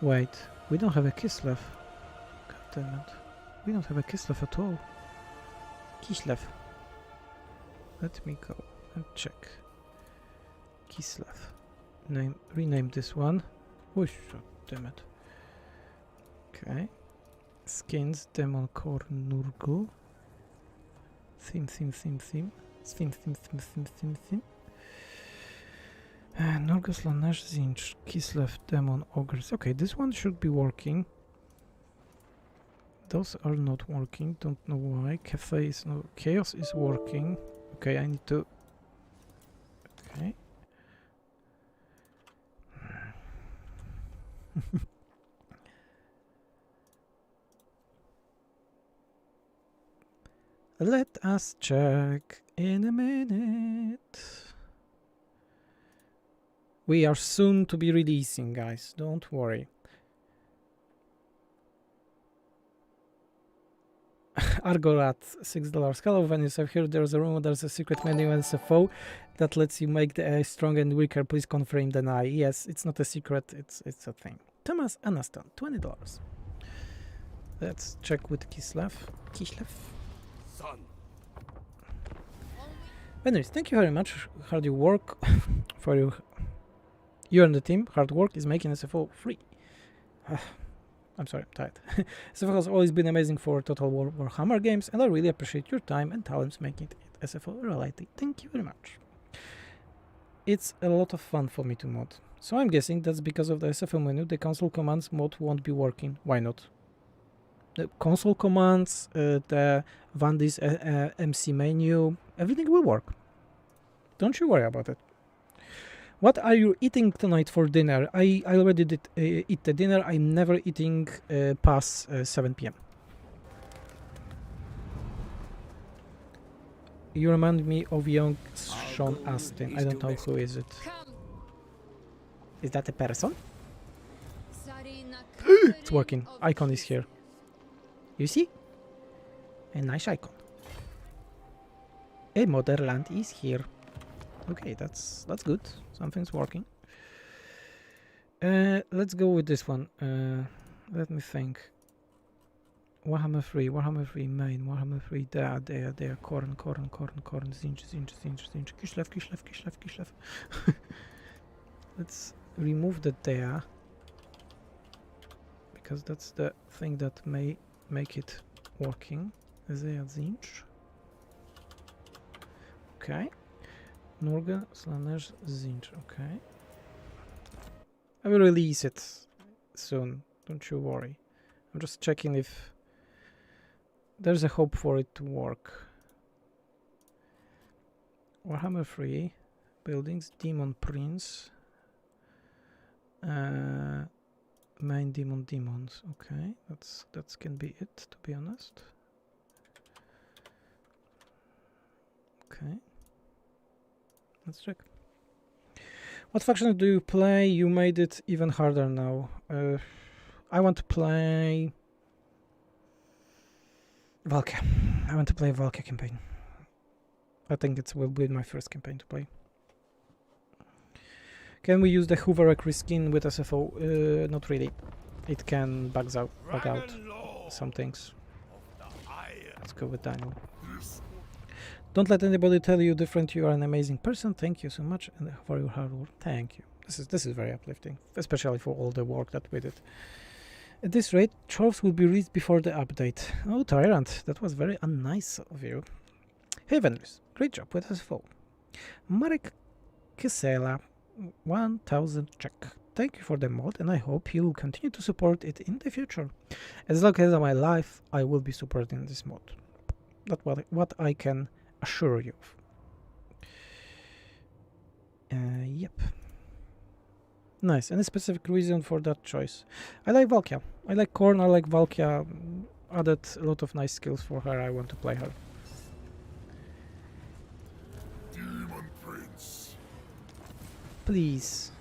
S6: Wait, we don't have a Kislev. God damn it. We don't have a Kislev at all. Kislev. Let me go and check. Kislev. Rename this one. Oh, damn it. Okay. Skins, Demon Core, Nurgle. Theme. Nurgle, Slanesh, Zinch, Kislev, Demon, Ogres. Okay, this one should be working. Those are not working, don't know why. Cafe is no. Chaos is working. Okay, I need to. Okay. Let us check in a minute. We are soon to be releasing, guys. Don't worry. Argorat, $6. Hello, Venice. I've heard there's a rumor there's a secret menu in SFO that lets you make the AI strong and weaker. Please confirm, deny. Yes, it's not a secret. It's a thing. Thomas Anaston, $20. Let's check with Kislev.
S1: Son.
S6: Anyways, thank you very much. Hard work for you and the team. Hard work is making SFO free. I'm sorry, I'm tired. SFO has always been amazing for Total War Warhammer games, and I really appreciate your time and talents making it SFO a reality. Thank you very much. It's a lot of fun for me to mod. So I'm guessing that's because of the SFO menu, the console commands mod won't be working. Why not? The console commands, the Vandy's MC menu, everything will work. Don't you worry about it. What are you eating tonight for dinner? I already did eat the dinner. I'm never eating past 7 p.m. You remind me of young Sean Astin. I don't know who is it. Is that a person? It's working. Icon is here. You see? A nice icon. A motherland is here. Okay, that's good. Something's working. Let's go with this one. Let me think. Warhammer 3 main, Warhammer 3 there, Korn, Zinch, Kislev. Let's remove the there, because that's the thing that may make it working. Zinch. Okay. Norga, Slanners, Zinch. Okay. I will release it soon. Don't you worry. I'm just checking if there's a hope for it to work. Warhammer 3 buildings, Demon Prince, main demons. Okay, that can be it, to be honest. Okay, let's check. What faction do you play? You made it even harder now. I want to play Valka. I want to play Valka campaign. I think it will be my first campaign to play. Can we use the Hoover reskin with SFO? Not really. It can bug out some things. Let's go with Daniel. Don't let anybody tell you different. You are an amazing person. Thank you so much and for your hard work. Thank you. This is very uplifting, especially for all the work that we did. At this rate, chores will be reached before the update. Oh, Tyrant, that was very unnice of you. Hey, Venus, great job with SFO. Marek Kisela, 1000 check. Thank you for the mod, and I hope you will continue to support it in the future. As long as I'm alive, I will be supporting this mod. That's what I can assure you of. Yep. Nice. Any specific reason for that choice? I like Valkia. I like Korn. I like Valkia. Added a lot of nice skills for her. I want to play her.
S1: Demon Prince.
S6: Please.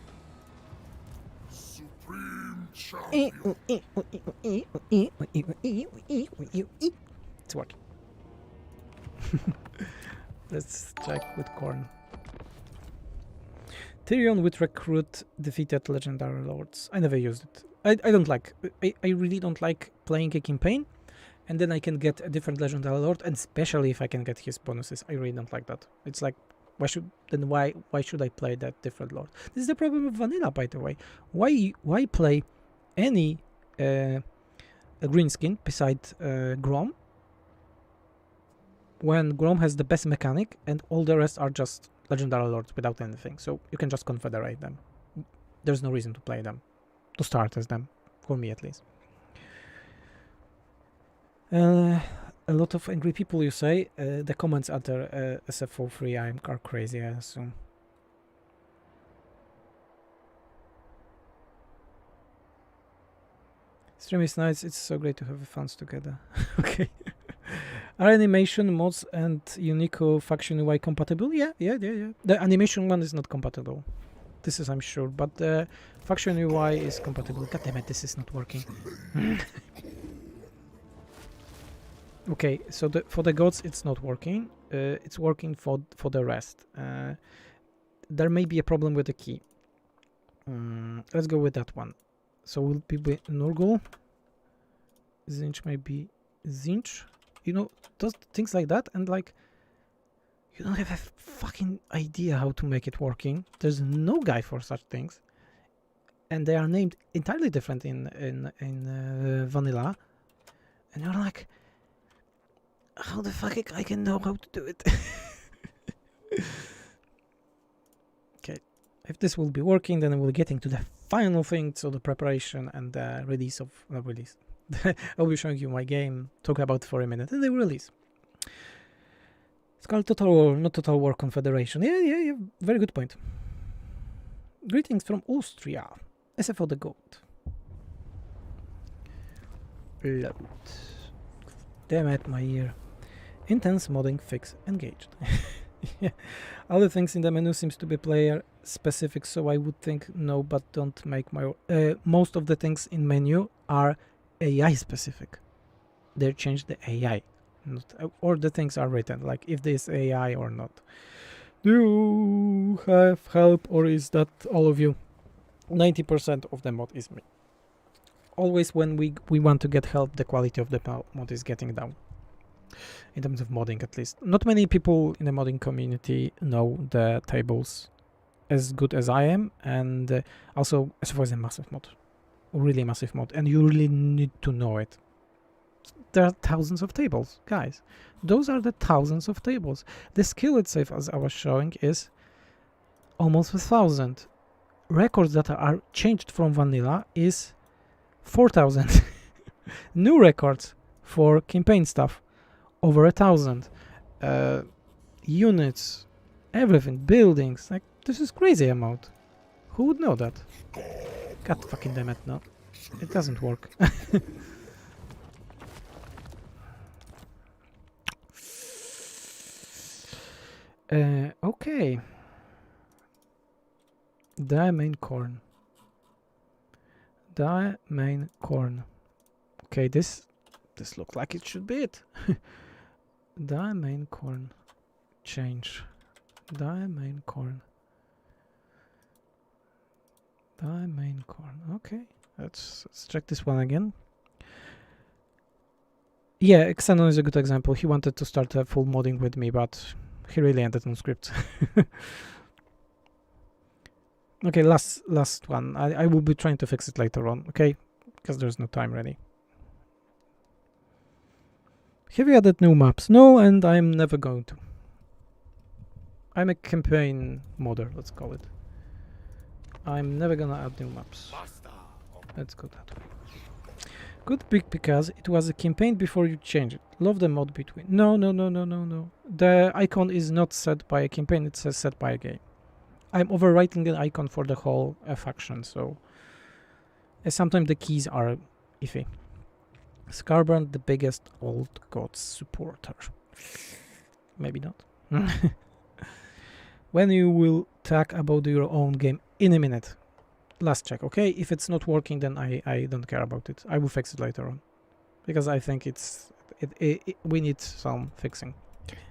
S1: Supreme champion.
S6: It's working. Let's check with Korn. Tyrion with recruit defeated legendary lords. I never used it. I don't like. I really don't like playing a campaign, and then I can get a different legendary lord, and especially if I can get his bonuses. I really don't like that. It's like, why should I play that different lord? This is the problem with vanilla, by the way. Why play any a green skin beside Grom when Grom has the best mechanic and all the rest are just legendary lords without anything, so you can just confederate them. There's no reason to play them, to start as them, for me at least. A lot of angry people, you say. The comments under SF43 are crazy, I assume. Stream is nice, it's so great to have fun together. Okay. Are animation mods and Unico faction UI compatible? Yeah. The animation one is not compatible. This is I'm sure, but the faction UI is compatible. God damn it, this is not working. Okay, so for the gods it's not working. It's working for the rest. There may be a problem with the key. Let's go with that one. So will be Nurgle. Zinch maybe Zinch. You know, those things like that, and like, you don't have a fucking idea how to make it working. There's no guide for such things, and they are named entirely different in vanilla, and you're like, how the fuck I can know how to do it? Okay, if this will be working, then we'll get into the final thing, so the preparation and the release of release. I'll be showing you my game, talk about it for a minute, and then release. It's called Total War, not Total War Confederation. Yeah, very good point. Greetings from Austria. SFO the Goat. Load. Damn it, my ear. Intense modding fix engaged. Yeah. Other things in the menu seems to be player specific, so I would think no, but don't make my... most of the things in menu are AI specific. They changed the AI, not, or the things are written like if this AI or not. Do you have help, or is that all of you? 90% of the mod is me. Always when we want to get help, the quality of the mod is getting down. In terms of modding, at least. Not many people in the modding community know the tables as good as I am, and also SFO is a massive mod. Really massive mod, and you really need to know it. There are thousands of tables, guys. Those are the thousands of tables. The skill itself, as I was showing, is almost 1,000. Records that are changed from vanilla is 4,000. New records for campaign stuff over 1,000. Units, everything, buildings, like this is crazy amount. Who would know that? God fucking damn it, no. It doesn't work. Okay. The main corn. The main corn. Okay, this looks like it should be it. The main corn. Change. The main corn. The main corn. Okay, let's check this one again. Yeah, Xenon is a good example. He wanted to start a full modding with me, but he really ended on script. Okay, last one. I will be trying to fix it later on, okay? Because there's no time really. Have you added new maps? No, and I'm never going to. I'm a campaign modder, let's call it. I'm never gonna add new maps. Let's go that way. Good pick because it was a campaign before you change it. Love the mod between. No. The icon is not set by a campaign, it's set by a game. I'm overwriting an icon for the whole faction, so sometimes the keys are iffy. Scarbrand, the biggest old gods supporter. Maybe not. When you will talk about your own game in a minute. Last check, okay? If it's not working, then I don't care about it. I will fix it later on. Because I think we need some fixing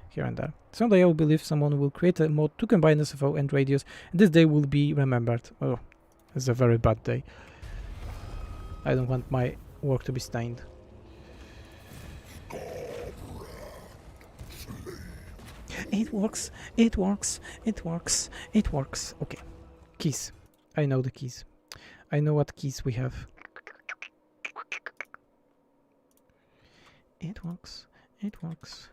S6: here and there. Someday I believe someone will create a mod to combine SFO and radios, and this day will be remembered. Oh, it's a very bad day. I don't want my work to be stained. It works, it works, it works, it works. Okay, keys. I know the keys. I know what keys we have. It works, it works.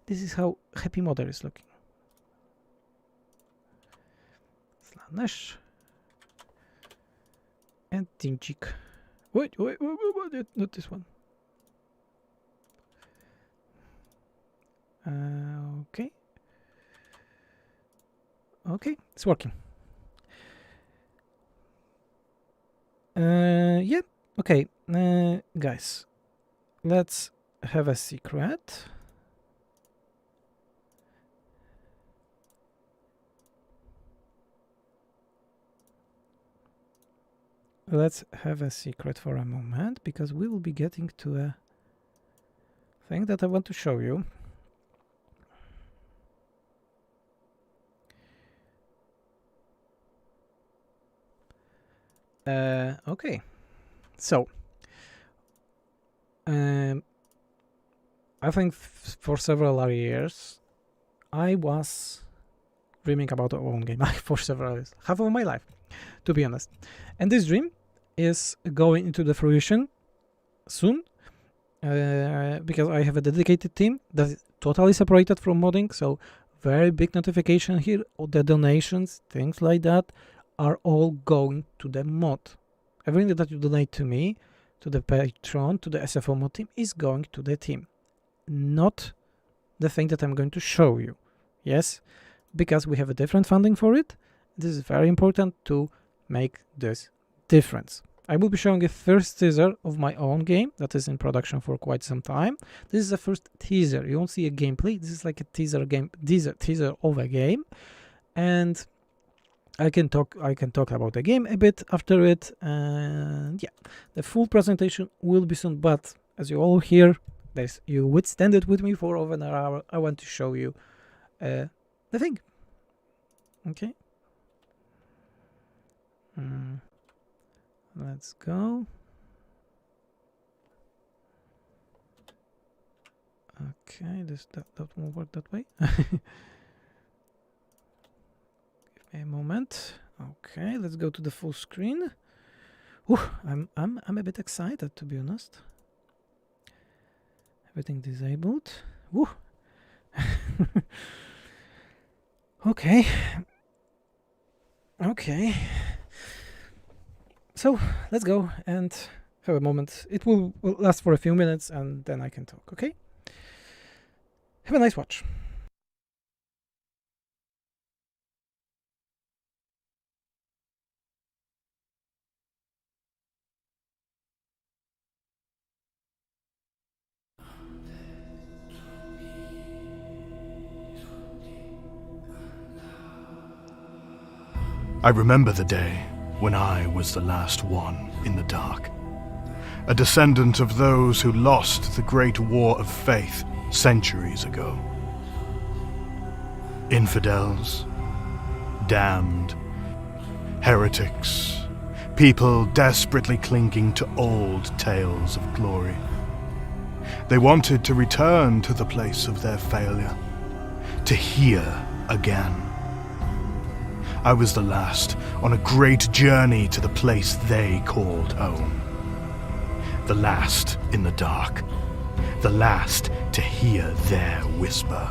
S6: This is how Happy Mother is looking. Slanesh. And Tinchik. Wait, not this one. Okay. Okay, it's working. Yeah, okay. Guys, let's have a secret. Let's have a secret for a moment, because we will be getting to a thing that I want to show you. Okay, so I think for several years I was dreaming about our own game for several years, half of my life, to be honest. And this dream is going into the fruition soon, because I have a dedicated team that is totally separated from modding. So very big notification here. All the donations, things like that, are all going to the mod. Everything that you donate to me, to the Patreon, to the SFO mod team, is going to the team, not the thing that I'm going to show you. Yes, because we have a different funding for it. This is very important to make this difference. I will be showing a first teaser of my own game that is in production for quite some time. This is the first teaser. You won't see a gameplay. This is like a teaser of a game, and I can talk about the game a bit after it. And yeah, the full presentation will be soon. But as you all hear, you withstand it with me for over an hour. I want to show you the thing. Okay. Let's go. Okay, that won't work that way. Give me a moment. Okay, let's go to the full screen. Ooh, I'm a bit excited, to be honest. Everything disabled. Ooh. Okay. Okay. So let's go and have a moment. It will last for a few minutes and then I can talk, okay? Have a nice watch.
S7: I remember the day when I was the last one in the dark. A descendant of those who lost the great war of faith centuries ago. Infidels, damned, heretics, people desperately clinging to old tales of glory. They wanted to return to the place of their failure, to hear again. I was the last on a great journey to the place they called home. The last in the dark. The last to hear their whisper.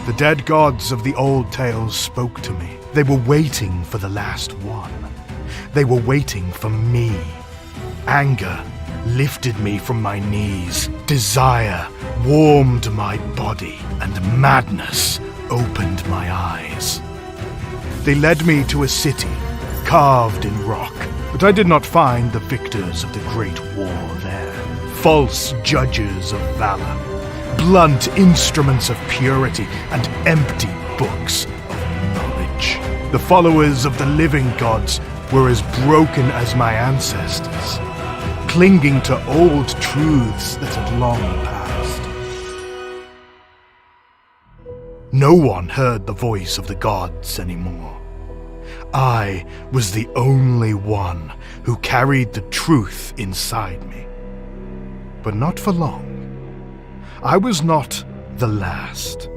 S7: The dead gods of the old tales spoke to me. They were waiting for the last one. They were waiting for me. Anger lifted me from my knees. Desire warmed my body, and madness opened my eyes. They led me to a city carved in rock, but I did not find the victors of the Great War there. False judges of valor, blunt instruments of purity, and empty books of knowledge. The followers of the living gods were as broken as my ancestors, clinging to old truths that had long passed. No one heard the voice of the gods anymore. I was the only one who carried the truth inside me. But not for long. I was not the last.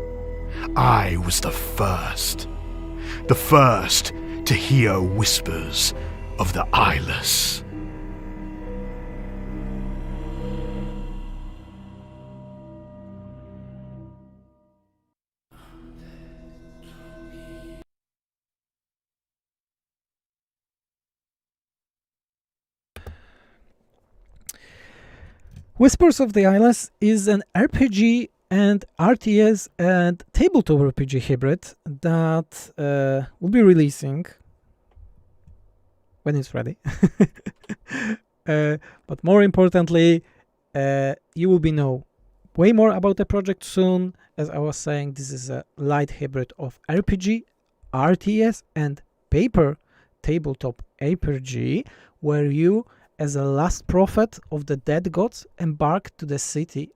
S7: I was the first. The first to hear whispers of the eyeless.
S6: Whispers of the Eyeless is an RPG and RTS and tabletop RPG hybrid that will be releasing when it's ready. But more importantly, you will be know way more about the project soon. As I was saying, this is a light hybrid of RPG, RTS, and paper tabletop RPG, where you, as a last prophet of the dead gods, embark to the city,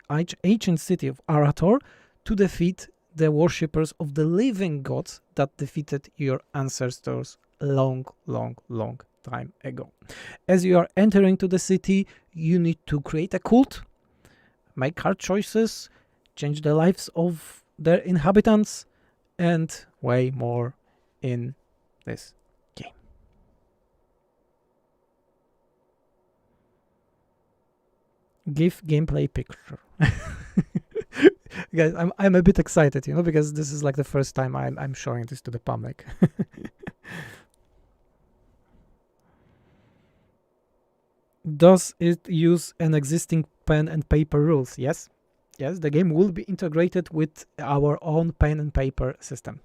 S6: ancient city of Arator, to defeat the worshippers of the living gods that defeated your ancestors long time ago. As you are entering to the city, you need to create a cult, make hard choices, change the lives of their inhabitants, and way more in this game. Give gameplay picture. Guys, I'm a bit excited, because this is like the first time I'm showing this to the public. Does it use an existing pen and paper rules? Yes. Yes, the game will be integrated with our own pen and paper system.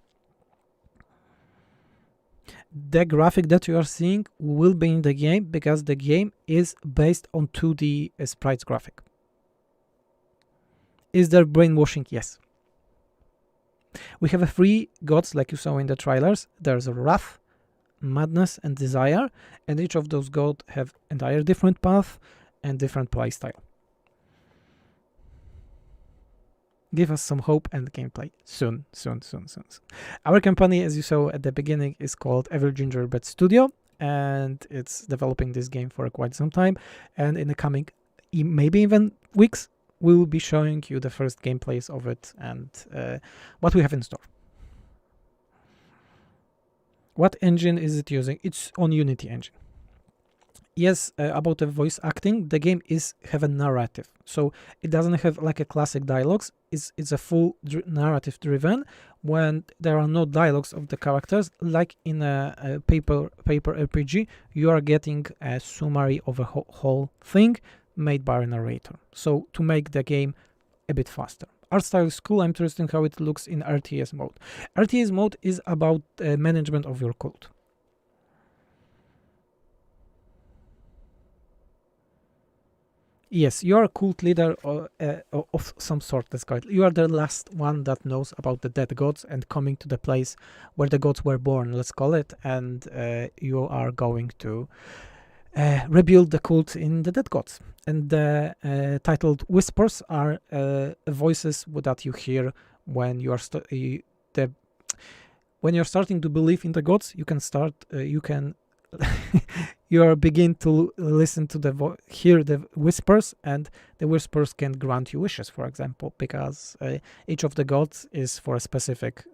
S6: The graphic that you are seeing will be in the game because the game is based on 2D sprites graphic. Is there brainwashing? Yes. We have 3 gods like you saw in the trailers. There's Wrath, Madness, and Desire, and each of those gods have entire different path and different playstyle. Give us some hope and gameplay soon. Our company, as you saw at the beginning, is called Evil Gingerbread Studio, and it's developing this game for quite some time. And in the coming, maybe even weeks, we will be showing you the first gameplays of it and what we have in store. What engine is it using? It's on Unity engine. Yes, about the voice acting, the game have a narrative, so it doesn't have like a classic dialogues. It's a full narrative driven. When there are no dialogues of the characters, like in a paper RPG, you are getting a summary of a whole thing made by a narrator. So to make the game a bit faster. Art style is cool. I'm interested in how it looks in RTS mode. RTS mode is about management of your cult. Yes, you are a cult leader of some sort, let's call it. You are the last one that knows about the dead gods and coming to the place where the gods were born, let's call it, and you are going to rebuild the cult in the dead gods. And the titled whispers are voices that you hear when you are when you're starting to believe in the gods. You can you are begin to listen to hear the whispers, and the whispers can grant you wishes, for example, because each of the gods is for a specific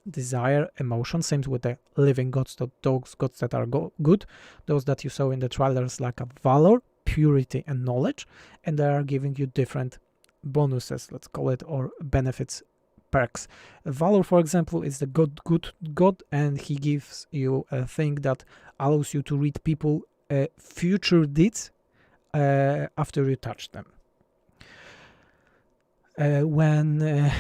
S6: desire, emotion. Same with the living gods, those gods that are good, those that you saw in the trailers, like a valor, purity, and knowledge, and they are giving you different bonuses, let's call it, or benefits, perks. Valor, for example, is the good god, and he gives you a thing that allows you to read people future deeds after you touch them. When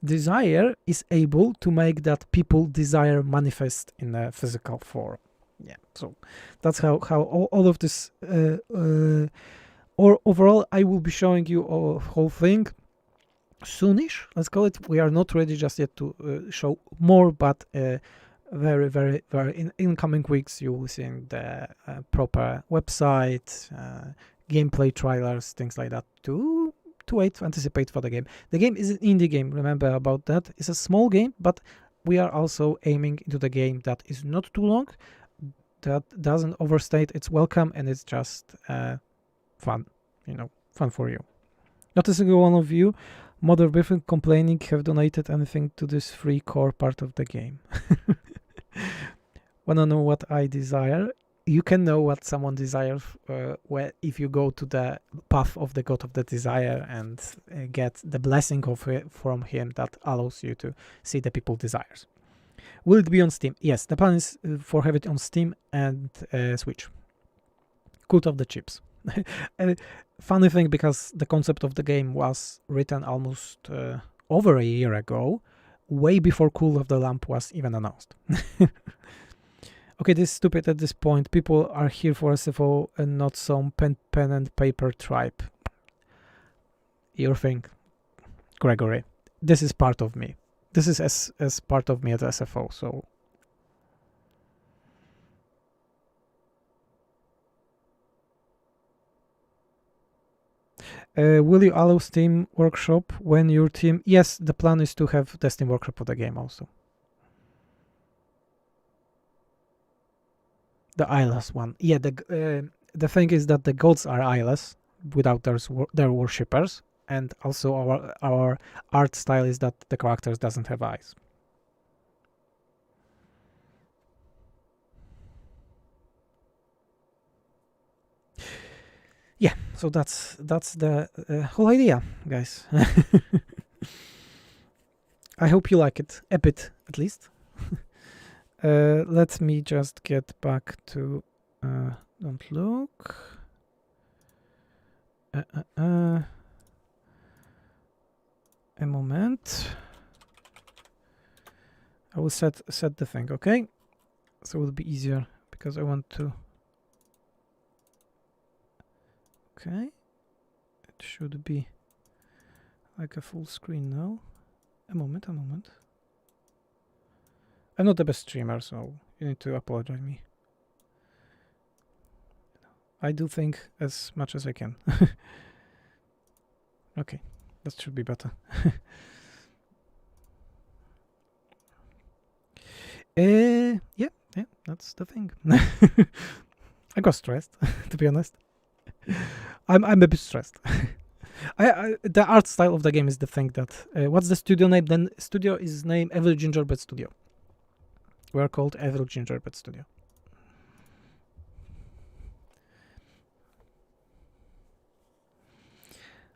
S6: desire is able to make that people desire manifest in a physical form. Yeah, so that's how all of this or overall I will be showing you a whole thing soonish, let's call it. We are not ready just yet to show more, but very in coming weeks you will see the proper website, gameplay trailers, things like that to wait to anticipate for the game. The game is an indie game, remember about that. It's a small game, but we are also aiming into the game that is not too long, that doesn't overstate its welcome, and it's just fun, fun for you. Not a single one of you, Mother Biffin complaining, have donated anything to this free core part of the game. Wanna know what I desire? You can know what someone desires if you go to the path of the god of the desire and get the blessing from him that allows you to see the people's desires. Will it be on Steam? Yes, the plan is for have it on Steam and Switch. Cult of the Chips. Funny thing, because the concept of the game was written almost over a year ago, way before Cult of the Lamp was even announced. Okay, this is stupid at this point. People are here for SFO and not some pen and paper tribe. Your thing, Gregory. This is part of me. This is as part of me at SFO, so... will you allow Steam Workshop when your team... Yes, the plan is to have the Steam Workshop for the game also. The eyeless one. Yeah, the thing is that the gods are eyeless without their worshippers, and also our art style is that the characters doesn't have eyes. Yeah, so that's the whole idea, guys. I hope you like it a bit, at least. Let me just get back to don't look. A moment. I will set the thing, okay? So it will be easier because I want to. Okay, it should be like a full screen now. A moment. I'm not the best streamer, so you need to apologize me. I do think as much as I can. Okay, that should be better. Yeah, that's the thing. I got stressed, to be honest. I'm a bit stressed. The art style of the game is the thing that... what's the studio name? Then studio is named Evil Gingerbread Studio. We are called Evil Gingerbread Studio.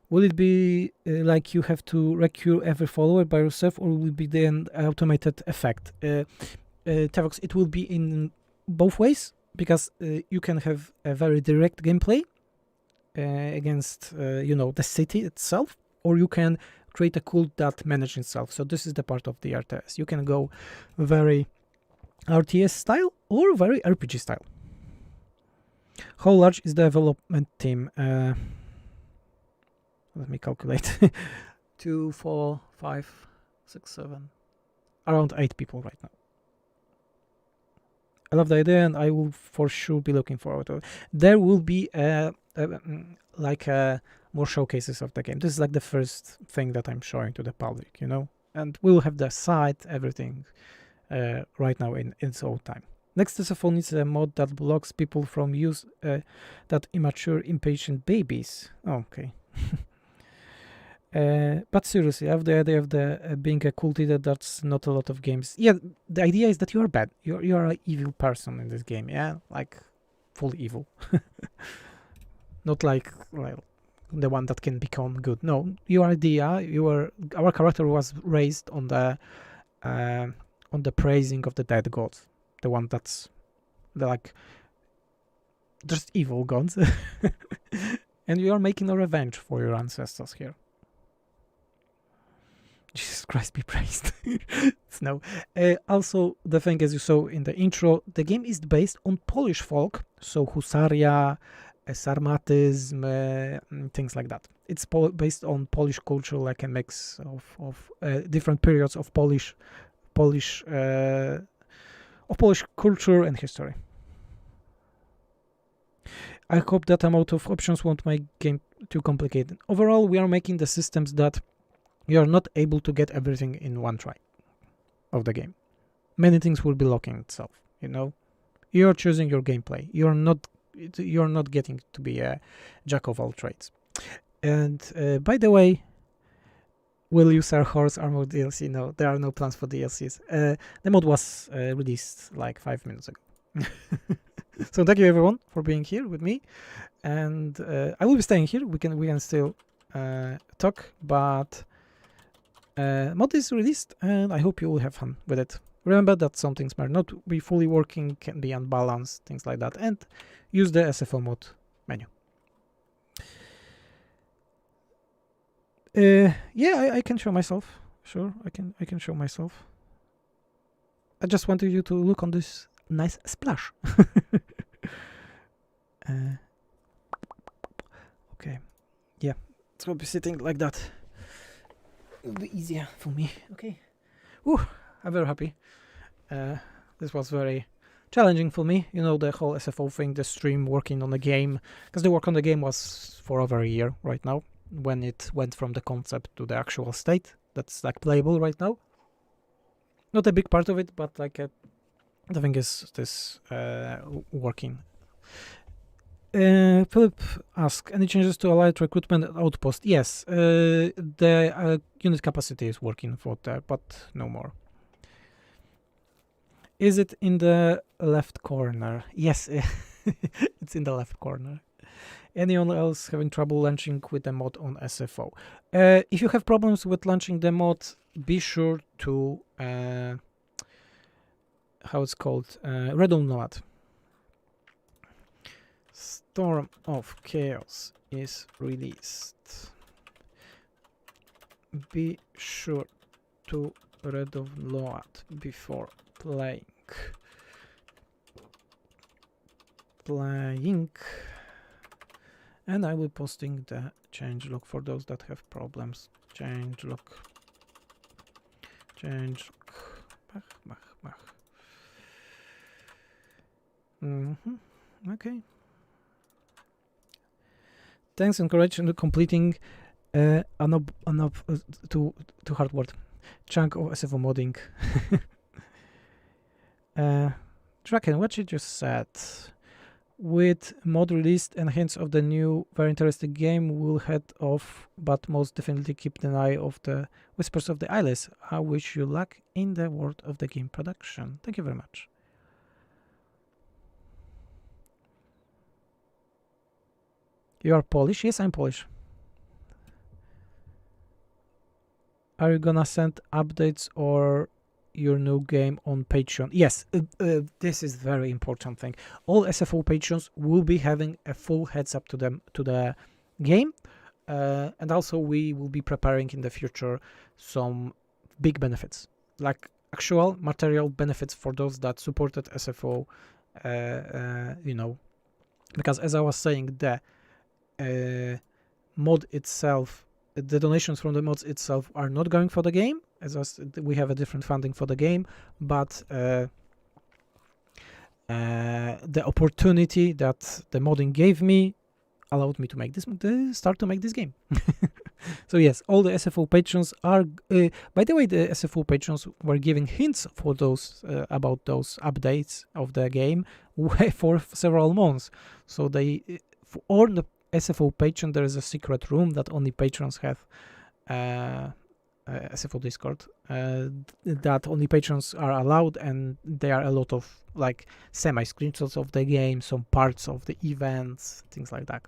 S6: Will it be like you have to recur every follower by yourself, or will it be then automated effect? Tavox, it will be in both ways, because you can have a very direct gameplay against, the city itself, or you can create a cult that manages itself. So this is the part of the RTS. You can go very RTS style or very RPG style. How large is the development team? Let me calculate. 2, 4, 5, 6, 7. Around 8 people right now. I love the idea, and I will for sure be looking forward to it. There will be more showcases of the game. This is like the first thing that I'm showing to the public, and we'll have the site, everything right now in its own time. Next SFO needs a mod that blocks people from use that immature, impatient babies. Oh, okay. But seriously, I have the idea of the being a cult leader. That's not a lot of games. Yeah, the idea is that you are bad. You are an evil person in this game. Yeah, like full evil. Not like the one that can become good. No, our character was raised on the praising of the dead gods. The one that's just evil gods. And you are making a revenge for your ancestors here. Jesus Christ be praised. No. Also, the thing, as you saw in the intro, the game is based on Polish folk, so husaria, sarmatism, things like that. It's based on Polish culture, like a mix of different periods of Polish culture and history. I hope that amount of options won't make game too complicated. Overall, we are making the systems that you are not able to get everything in one try of the game. Many things will be locking itself, You are choosing your gameplay. You're not getting to be a jack of all trades. And by the way, will you sell Horse Armor DLC? No, there are no plans for DLCs. The mod was released like 5 minutes ago. So thank you everyone for being here with me, and I will be staying here. We can still talk, but mod is released, and I hope you will have fun with it. Remember that some things might not be fully working, can be unbalanced, things like that, and use the SFO mod menu. Yeah, I can show myself. Sure, I can show myself. I just wanted you to look on this nice splash. Okay, yeah, it's gonna be sitting like that. It'll be easier for me. Okay. I'm very happy. This was very challenging for me. The whole SFO thing, the stream, working on the game, because the work on the game was for over a year right now, when it went from the concept to the actual state that's like playable right now. Not a big part of it, but like the thing is this working. Philip asks, any changes to allied recruitment outpost? Yes, the unit capacity is working for that, but no more. Is it in the left corner? Yes, it's in the left corner. Anyone else having trouble launching with the mod on SFO? If you have problems with launching the mod, be sure to how it's called, Redon Nomad. Storm of Chaos is released. Be sure to Redon Nomad before playing. And I will posting the changelog for those that have problems. Changelog. Okay. Thanks and courage in completing to hard word chunk of SFO modding. Draken, what you just said. with mod released and hints of the new very interesting game, we'll head off, but most definitely keep an eye of the Whispers of the Eyeless. I wish you luck in the world of the game production. Thank you very much. You are Polish? Yes, I'm Polish. Are you gonna send updates or your new game on Patreon? Yes, this is very important thing. All SFO patrons will be having a full heads up to the game, and also we will be preparing in the future some big benefits, like actual material benefits for those that supported SFO. You know, because as I was saying, the mod itself, the donations from the mods itself are not going for the game, as we have a different funding for the game, but the opportunity that the modding gave me allowed me to make this, start to make this game. So yes, all the SFO patrons are, by the way, the SFO patrons were giving hints for those, about those updates of the game for several months. So they, for all the SFO patron, there is a secret room that only patrons have, SFO Discord, that only patrons are allowed, and there are a lot of like semi screenshots of the game, some parts of the events, things like that.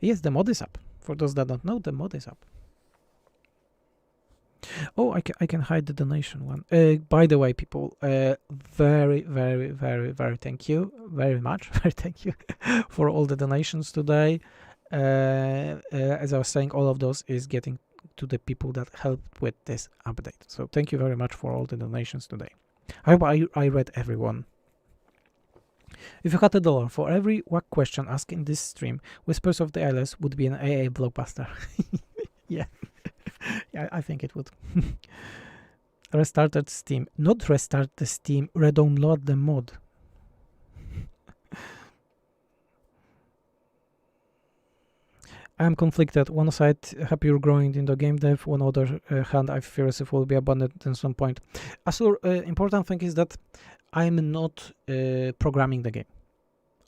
S6: Yes, the mod is up. For those that don't know, the mod is up. Oh, I can hide the donation one. By the way, people, very thank you very much. Very thank you for all the donations today. As I was saying, all of those is getting to the people that helped with this update. So thank you very much for all the donations today. I hope I read everyone. If you had $1 for every WAC question asked in this stream, Whispers of the Eyeless would be an AA blockbuster. Yeah. Yeah, I think it would. Restarted Steam. Not restart the Steam, re-download the mod. I'm conflicted. One side, happy you're growing into game dev. One other hand, I fear as if will be abandoned at some point. Asur, important thing is that I'm not programming the game.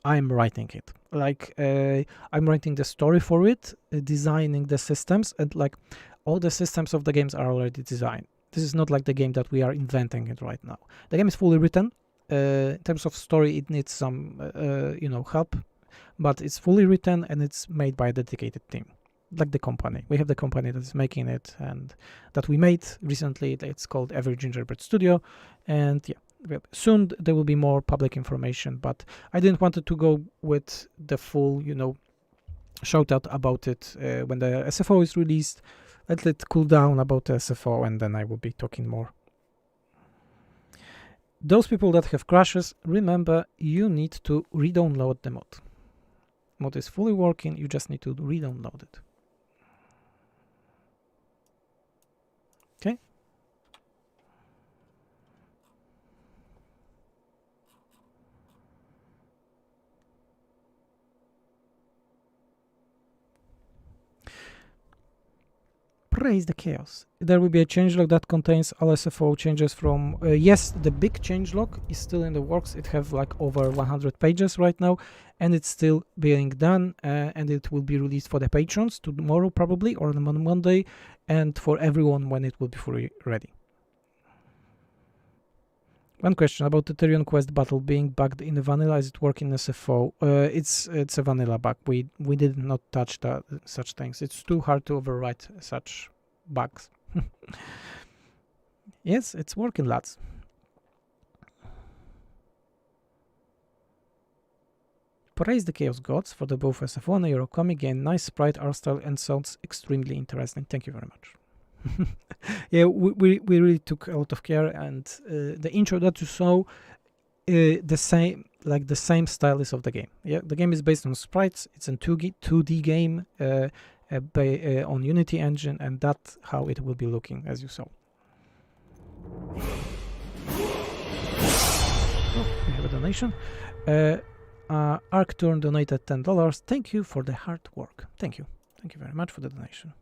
S6: I'm writing it. Like, I'm writing the story for it, designing the systems, and like all the systems of the games are already designed. This is not like the game that we are inventing it right now. The game is fully written. In terms of story, it needs some, help, but it's fully written and it's made by a dedicated team, like the company. We have the company that is making it and that we made recently. It's called Every Gingerbread Studio, and yeah, soon there will be more public information. But I didn't want to go with the full, shout out about it when the SFO is released. Let it cool down about the SFO, and then I will be talking more. Those people that have crashes, remember you need to re-download the mod. Mod is fully working, you just need to re-download it. Okay? Praise the chaos. There will be a changelog that contains all SFO changes from... yes, the big changelog is still in the works. It have like over 100 pages right now, and it's still being done, and it will be released for the patrons tomorrow probably, or on Monday, and for everyone when it will be fully ready. One question about the Tyrion quest battle being bugged in the vanilla. Is it working in SFO? It's a vanilla bug. We did not touch such things. It's too hard to overwrite such bugs. Yes, it's working, lads. Praise the Chaos Gods for the both SFO and Eurocomic game. Nice sprite, art style, and sounds extremely interesting. Thank you very much. Yeah, we really took a lot of care, and the intro that you saw, the same style is of the game. Yeah, the game is based on sprites. It's a 2D game on Unity engine, and that's how it will be looking, as you saw. Oh, we have a donation. Arcturn donated $10. Thank you for the hard work. Thank you very much for the donation.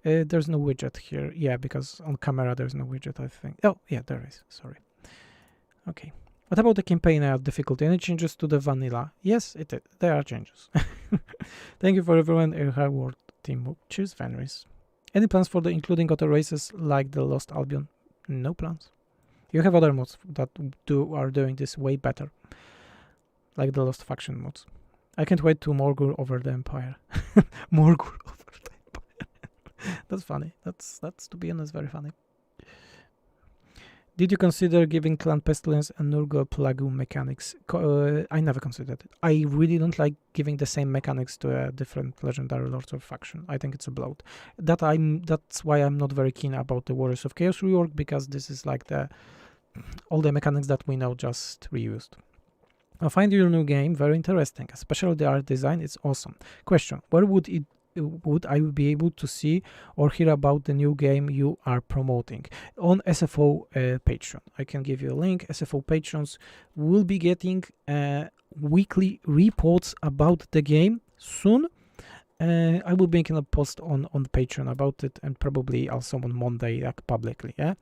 S6: There's no widget here. Yeah, because on camera there's no widget, I think. Oh, yeah, there is. Sorry. Okay. What about the campaign difficulty? Any changes to the vanilla? Yes, there are changes. Thank you for everyone. A hard work, team. Cheers, Fenris. Any plans for the including other races like the Lost Albion? No plans. You have other mods that are doing this way better, like the Lost Faction mods. I can't wait to Morgur over the Empire. Morgur over the Empire. That's funny. That's to be honest very funny. Did you consider giving Clan Pestilence and Nurgle Plague mechanics? I never considered it. I really don't like giving the same mechanics to a different legendary lords of faction. I think it's a bloat. That's why I'm not very keen about the Warriors of Chaos rework, because this is like all the mechanics that we know just reused. I find your new game very interesting, especially the art design. It's awesome. Question: where would I be able to see or hear about the new game you are promoting? On SFO Patreon. I can give you a link. SFO patrons will be getting weekly reports about the game soon. I will be making a post on Patreon about it, and probably also on Monday, like publicly. Yeah.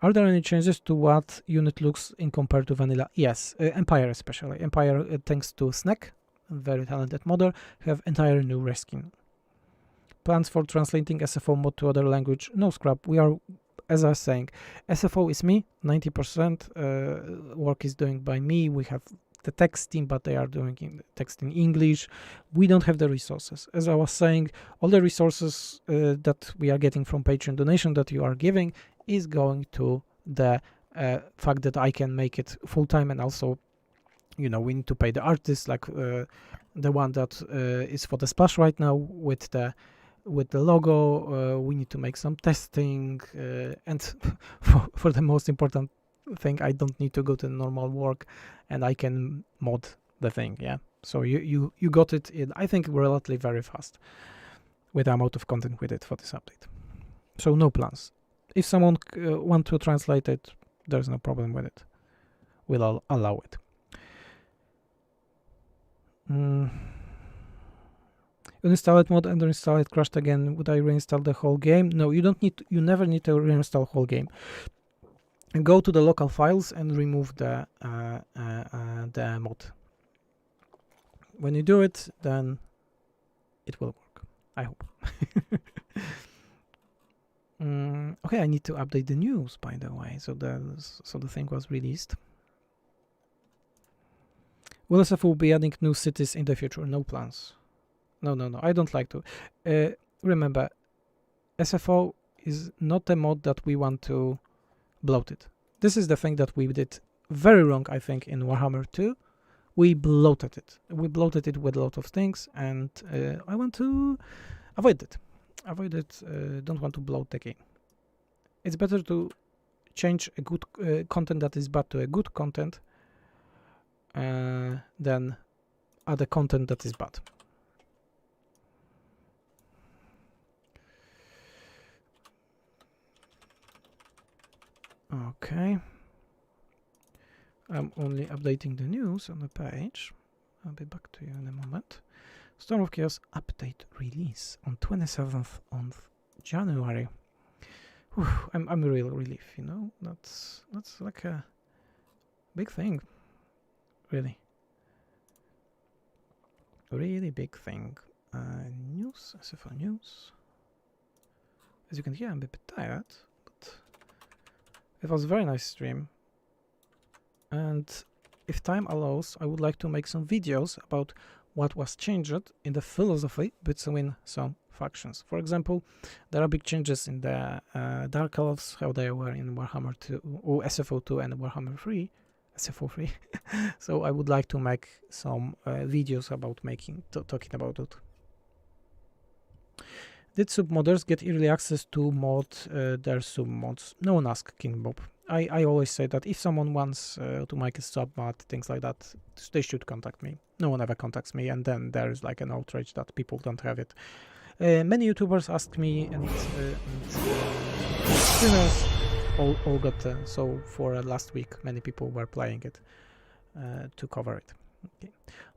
S6: Are there any changes to what unit looks in compared to vanilla? Yes, Empire especially. Empire, thanks to Snack, a very talented modder, have entire new reskin. Plans for translating SFO mod to other language? No scrap. We are, as I was saying, SFO is me. 90% work is doing by me. We have the text team, but they are doing text in English. We don't have the resources. As I was saying, all the resources that we are getting from Patreon donation that you are giving is going to the fact that I can make it full time, and also, we need to pay the artists, like the one that is for the splash right now with the logo. We need to make some testing, and for the most important thing, I don't need to go to normal work, and I can mod the thing. Yeah, so you got it in, I think, relatively very fast with the amount of content with it for this update. So no plans. If someone want to translate it, there's no problem with it. We'll allow it. Uninstall it mod and reinstall it crashed again. Would I reinstall the whole game? No, you don't need to, you never need to reinstall whole game. And go to the local files and remove the mod. When you do it, then it will work. I hope. Okay, I need to update the news, by the way. So the thing was released. Will SFO be adding new cities in the future? No plans. No. I don't like to. Remember, SFO is not a mod that we want to bloat it. This is the thing that we did very wrong, I think, in Warhammer 2. We bloated it. We bloated it with a lot of things, and I want to avoid it. Don't want to bloat the game. It's better to change a good content that is bad to a good content than other content that is bad. Okay. I'm only updating the news on the page. I'll be back to you in a moment. Storm of Chaos update release on 27th of January. Whew, I'm real relief, That's like a big thing, really. Really big thing. News, SFO news. As you can hear, I'm a bit tired, but it was a very nice stream. And if time allows, I would like to make some videos about what was changed in the philosophy between some factions. For example, there are big changes in the Dark Elves, how they were in Warhammer 2, or SFO 2 and Warhammer 3, SFO 3. So I would like to make some videos about talking about it. Did submodders get early access to mod their submods? No one asked King Bob. I always say that if someone wants to make a submod, things like that, they should contact me. No one ever contacts me, and then there is like an outrage that people don't have it. Many YouTubers asked me, and streamers all got. So for last week, many people were playing it to cover it. Okay.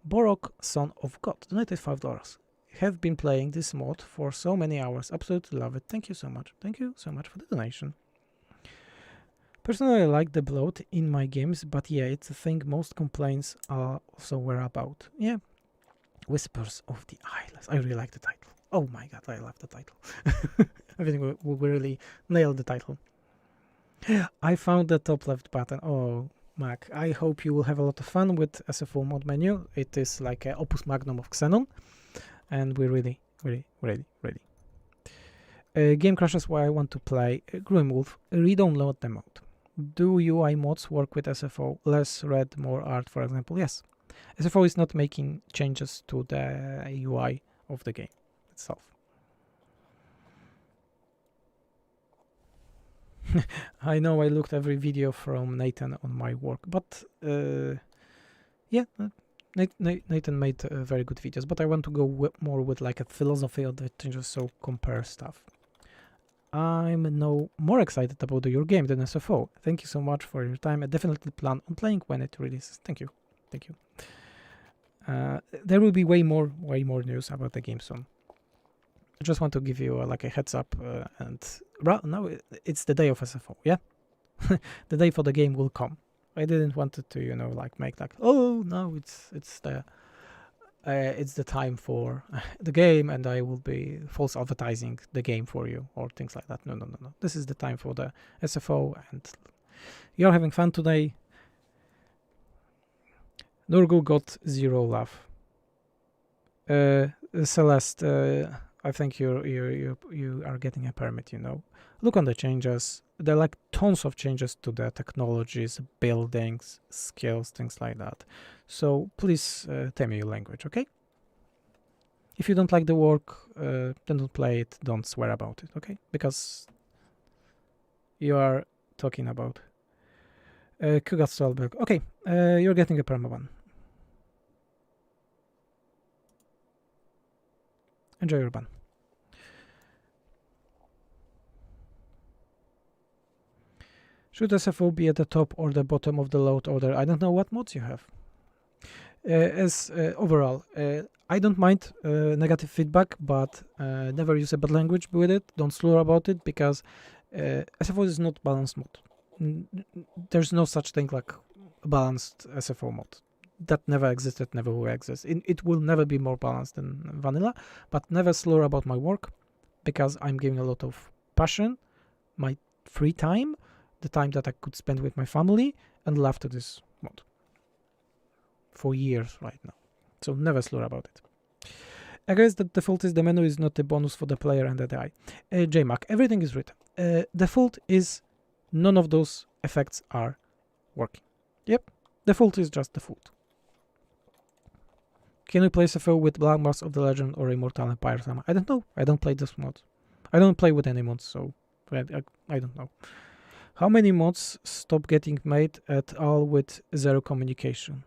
S6: Borok, Son of God, donated $5. Have been playing this mod for so many hours. Absolutely love it. Thank you so much. Thank you so much for the donation. Personally, I like the bloat in my games, but yeah, it's a thing most complaints are also were about. Yeah, Whispers of the Eyeless. I really like the title. Oh my god, I love the title. I think we really nailed the title. I found the top left button. Oh, Mac, I hope you will have a lot of fun with SFO mod menu. It is like an opus magnum of Xenon, and we're really ready. Game crashes while I want to play Grimwolf. Re-download the mod. Do UI mods work with SFO? Less red, more art, for example? Yes. SFO is not making changes to the UI of the game itself. I know I looked every video from Nathan on my work, but yeah, Nathan made very good videos, but I want to go more with like a philosophy of the changes, so compare stuff. I'm no more excited about your game than SFO. Thank you so much for your time. I definitely plan on playing when it releases. Thank you. There will be way more news about the game soon. I just want to give you like a heads up, and now it's the day of SFO. Yeah, the day for the game will come. I didn't want it to, like make like, oh no, it's the time for the game, and I will be false advertising the game for you or things like that. No. This is the time for the SFO, and you're having fun today. Nurgle got 0 love. Celeste, I think you are getting a permit. Look on the changes. There are like tons of changes to the technologies, buildings, skills, things like that. So please tell me your language, okay? If you don't like the work, then don't play it. Don't swear about it, okay? Because you are talking about Kugat Stolberg. Okay, you're getting a perma one. Enjoy your ban. Should SFO be at the top or the bottom of the load order? I don't know what mods you have. Overall, I don't mind negative feedback, but never use a bad language with it. Don't slur about it, because SFO is not balanced mod. There's no such thing like a balanced SFO mod. That never existed, never will exist. It will never be more balanced than vanilla, but never slur about my work, because I'm giving a lot of passion, my free time, the time that I could spend with my family, and love to this mod for years right now. So never slur about it. I guess the default is the menu is not a bonus for the player and the AI. JMac, everything is written. Default is none of those effects are working. Yep, default is just default. Can we play SFO with Black Marks of the Legend or Immortal Empire? I don't know. I don't play this mod. I don't play with any mods, so I don't know. How many mods stop getting made at all with zero communication?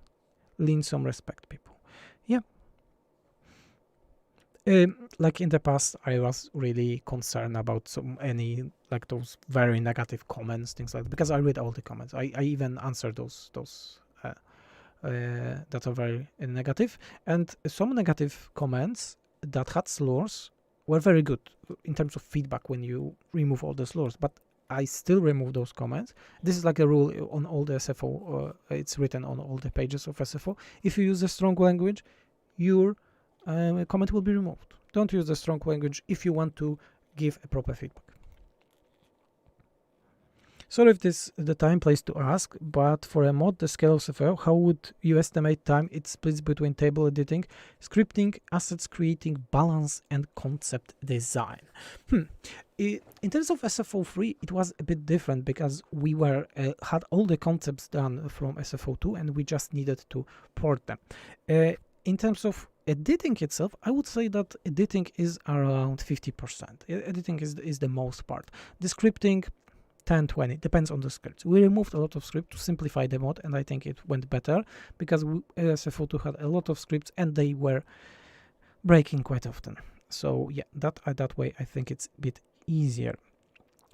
S6: Lean some respect, people. Yeah. Like in the past, I was really concerned about any like those very negative comments, things like that, because I read all the comments. I even answered those that are very negative, and some negative comments that had slurs were very good in terms of feedback when you remove all the slurs, but I still remove those comments. This is like a rule on all the SFO. It's written on all the pages of SFO. If you use a strong language, your comment will be removed. Don't use the strong language if you want to give a proper feedback. Sorry if this is the time place to ask, but for a mod the scale of SFO, how would you estimate time it splits between table editing, scripting, assets creating, balance, and concept design? In terms of SFO3, it was a bit different, because we had all the concepts done from SFO2 and we just needed to port them. In terms of editing itself, I would say that editing is around 50%. Editing is the most part. The scripting, 10-20, depends on the scripts. We removed a lot of script to simplify the mod, and I think it went better, because SFO2 had a lot of scripts and they were breaking quite often. So yeah, that way I think it's a bit easier.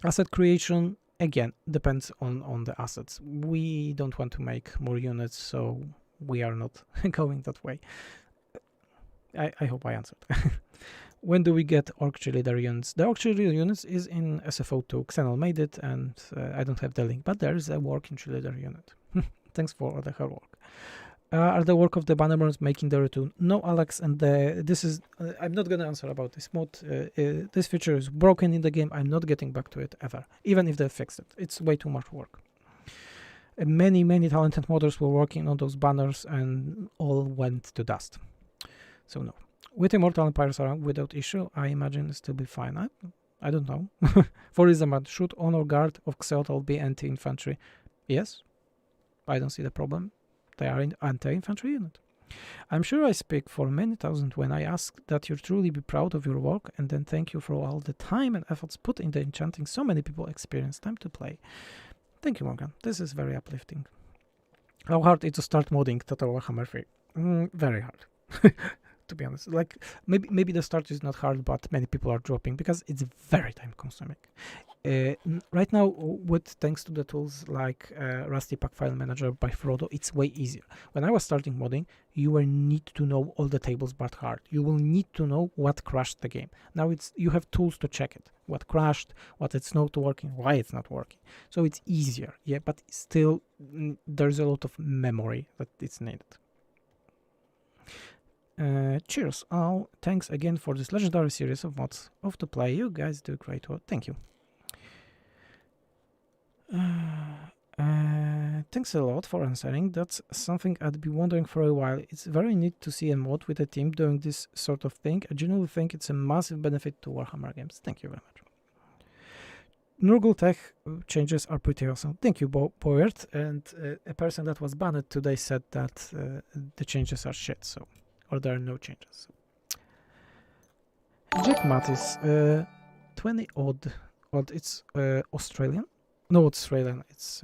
S6: Asset creation, again, depends on the assets. We don't want to make more units, so we are not going that way. I hope I answered. When do we get Orc Cheerleader units? The Orc Cheerleader units is in SFO2. Xenol made it, and I don't have the link, but there is a working Cheerleader unit. Thanks for all the hard work. Are the work of the Bannermans making the return? No, Alex, and this is... I'm not going to answer about this mod. This feature is broken in the game. I'm not getting back to it ever, even if they fixed it. It's way too much work. Many talented modders were working on those banners, and all went to dust. So no. With Immortal Empires around without issue, I imagine it still be fine. I don't know. For example, should Honor Guard of Xeotl be anti-infantry? Yes. I don't see the problem. They are an anti-infantry unit. I'm sure I speak for many thousand when I ask that you truly be proud of your work and then thank you for all the time and efforts put into enchanting so many people experience time to play. Thank you, Morgan. This is very uplifting. How hard is to start modding Total Warhammer 3? Very hard. To be honest, like maybe the start is not hard, but many people are dropping because it's very time consuming. Right now, with thanks to the tools like Rusty Pack File Manager by Frodo, it's way easier. When I was starting modding, you will need to know all the tables by heart. You will need to know what crashed the game. Now you have tools to check it. What crashed, what it's not working, why it's not working. So it's easier, yeah, but still there's a lot of memory that it's needed. Cheers all. Thanks again for this legendary series of mods of to play. You guys do great work. Thank you. Thanks a lot for answering. That's something I'd be wondering for a while. It's very neat to see a mod with a team doing this sort of thing. I genuinely think it's a massive benefit to Warhammer games. Thank you very much. Nurgle Tech changes are pretty awesome. Thank you, Boyert. And a person that was banned today said that the changes are shit, so or there are no changes. Jack Mattis, 20 odd. It's Australian? No, it's Australian. It's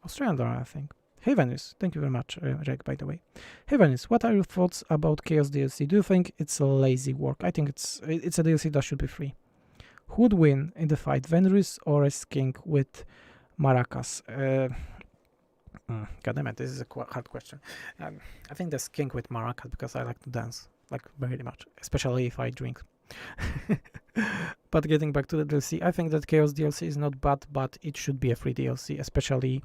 S6: Australian, I think. Hey Venus, thank you very much, Jack, by the way. Hey Venus, what are your thoughts about Chaos DLC? Do you think it's lazy work? I think it's a DLC that should be free. Who would win in the fight, Venris or a skink with maracas? God damn it, this is a hard question. I think the skink with maracas because I like to dance, like very much, especially if I drink. But getting back to the DLC, I think that Chaos DLC is not bad, but it should be a free DLC, especially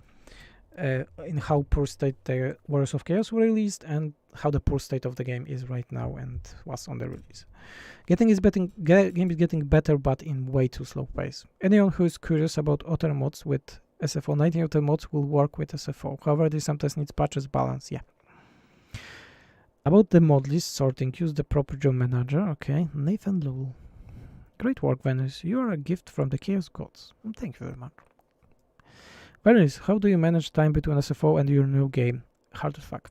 S6: in how poor state the Warriors of Chaos were released and how the poor state of the game is right now and was on the release. Game is getting better, but in way too slow pace. Anyone who is curious about other mods with SFO, 19 of the mods will work with SFO. However, this sometimes needs patches balance, yeah. About the mod list sorting, use the proper job manager. Okay, Nathan Lowell. Great work, Venus. You are a gift from the Chaos Gods. Thank you very much. Venus, how do you manage time between SFO and your new game? Hard as fuck.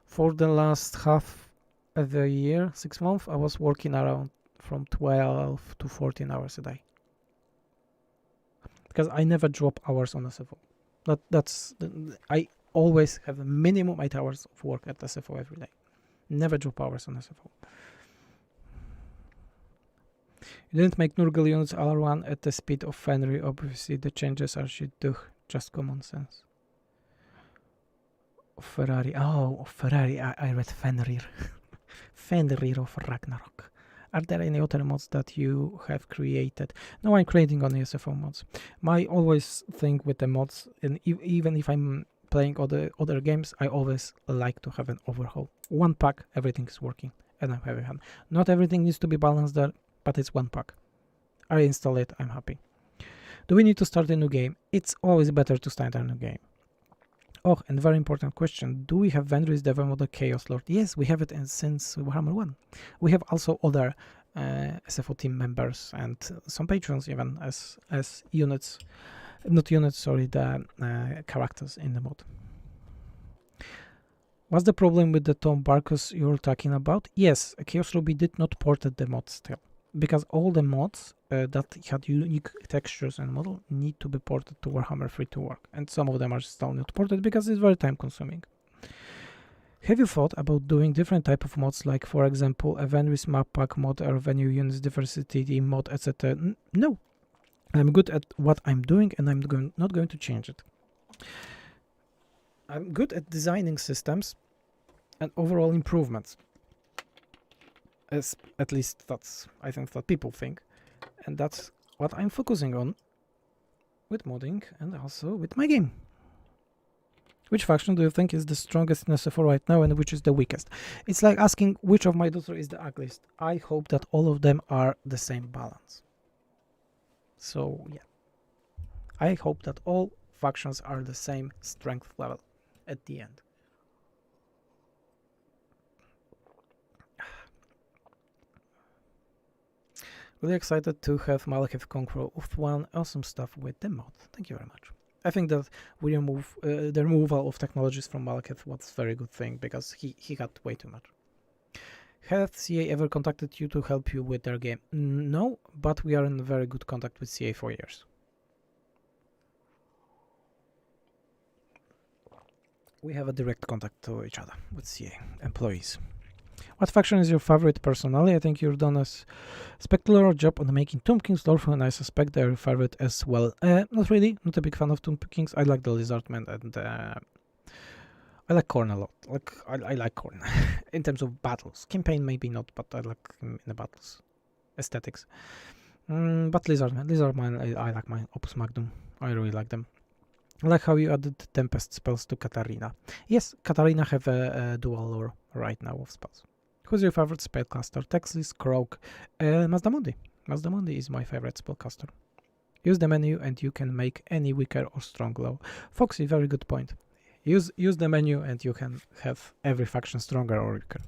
S6: For the last half of the year, 6 months, I was working around from 12 to 14 hours a day. Because I never drop hours on SFO. I always have a minimum 8 hours of work at SFO every day. Never drop hours on SFO. You didn't make Nurgle units LR1 at the speed of Fenrir. Obviously, the changes are shit too. Just common sense. Ferrari. Oh, Ferrari. I read Fenrir. Fenrir of Ragnarok. Are there any other mods that you have created? No, I'm creating only SFO mods. My always thing with the mods, and even if I'm playing other games, I always like to have an overhaul. One pack, everything is working, and I'm having fun. Not everything needs to be balanced there, but it's one pack. I install it, I'm happy. Do we need to start a new game? It's always better to start a new game. Oh, and very important question. Do we have Venris Devil Model Chaos Lord? Yes, we have it since Warhammer 1. We have also other SFO team members and some patrons even as units. Not units, sorry, the characters in the mod. What's the problem with the Tom Barkus you're talking about? Yes, Chaos Ruby did not port the mod still. Because all the mods that had unique textures and model need to be ported to Warhammer 3 to work. And some of them are still not ported because it's very time consuming. Have you thought about doing different type of mods, like for example a Venris map pack mod or venue units diversity mod, etc.? No. I'm good at what I'm doing and I'm not going to change it. I'm good at designing systems and overall improvements. At least that's I think that people think, and that's what I'm focusing on with modding and also with my game. Which faction do you think is the strongest in SFO right now, and which is the weakest? It's like asking which of my daughter is the ugliest. I hope that all of them are the same balance. So yeah, I hope that all factions are the same strength level at the end. Really excited to have Malekith Conqueror of one awesome stuff with the mod. Thank you very much. I think that we remove the removal of technologies from Malekith was a very good thing because he got way too much. Has CA ever contacted you to help you with their game? No, but we are in very good contact with CA for years. We have a direct contact to each other with CA employees. What faction is your favorite personally? I think you've done a spectacular job on making Tomb King's lore, and I suspect they're your favorite as well. Not really, not a big fan of Tomb Kings. I like the Lizardman and I like Korn a lot. I like Korn in terms of battles. Campaign maybe not, but I like him in the battles. Aesthetics. But Lizardman, I like my Opus Magnum. I really like them. I like how you added Tempest spells to Katarina. Yes, Katarina have a dual lore right now of spells. Who's your favorite spellcaster? Texas, Croak, Mazdamundi. Mazdamundi is my favorite spellcaster. Use the menu and you can make any weaker or strong low. Foxy, very good point. Use the menu and you can have every faction stronger or weaker.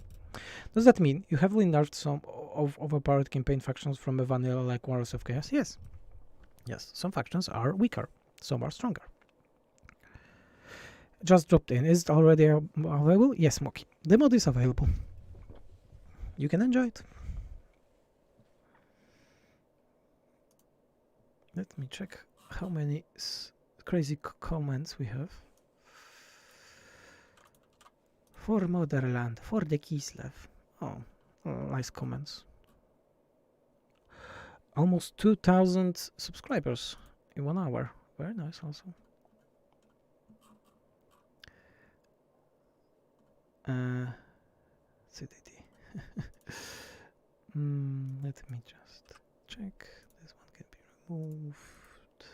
S6: Does that mean you heavily nerfed some of overpowered campaign factions from a vanilla like Warriors of Chaos? Yes. Yes, some factions are weaker, some are stronger. Just dropped in. Is it already available? Yes, Moki. The mod is available. You can enjoy it. Let me check how many crazy comments we have. For Motherland, for the Kislev. Oh, nice comments. Almost 2,000 subscribers in 1 hour. Very nice also. CDD. Let me just check. This one can be removed.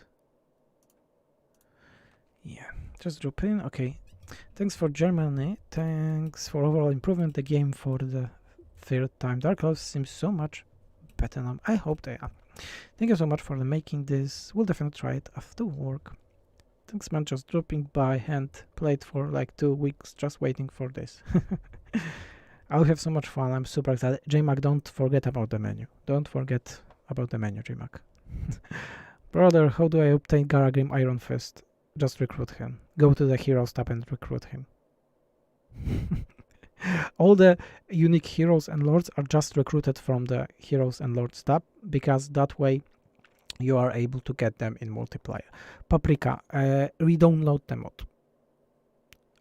S6: Yeah, just drop in. Okay. Thanks for Germany. Thanks for overall improving the game for the 3rd time. Dark Souls seems so much better now. I hope they are. Thank you so much for making this. We'll definitely try it after work. Thanks man, just dropping by, hand played for like 2 weeks just waiting for this. I'll have so much fun. I'm super excited. JMac, don't forget about the menu. Don't forget about the menu, JMac. Brother, how do I obtain Garagrim Iron Fist? Just recruit him. Go to the Heroes tab and recruit him. All the unique heroes and lords are just recruited from the Heroes and Lords tab, because that way you are able to get them in multiplayer. Paprika, re-download the mod.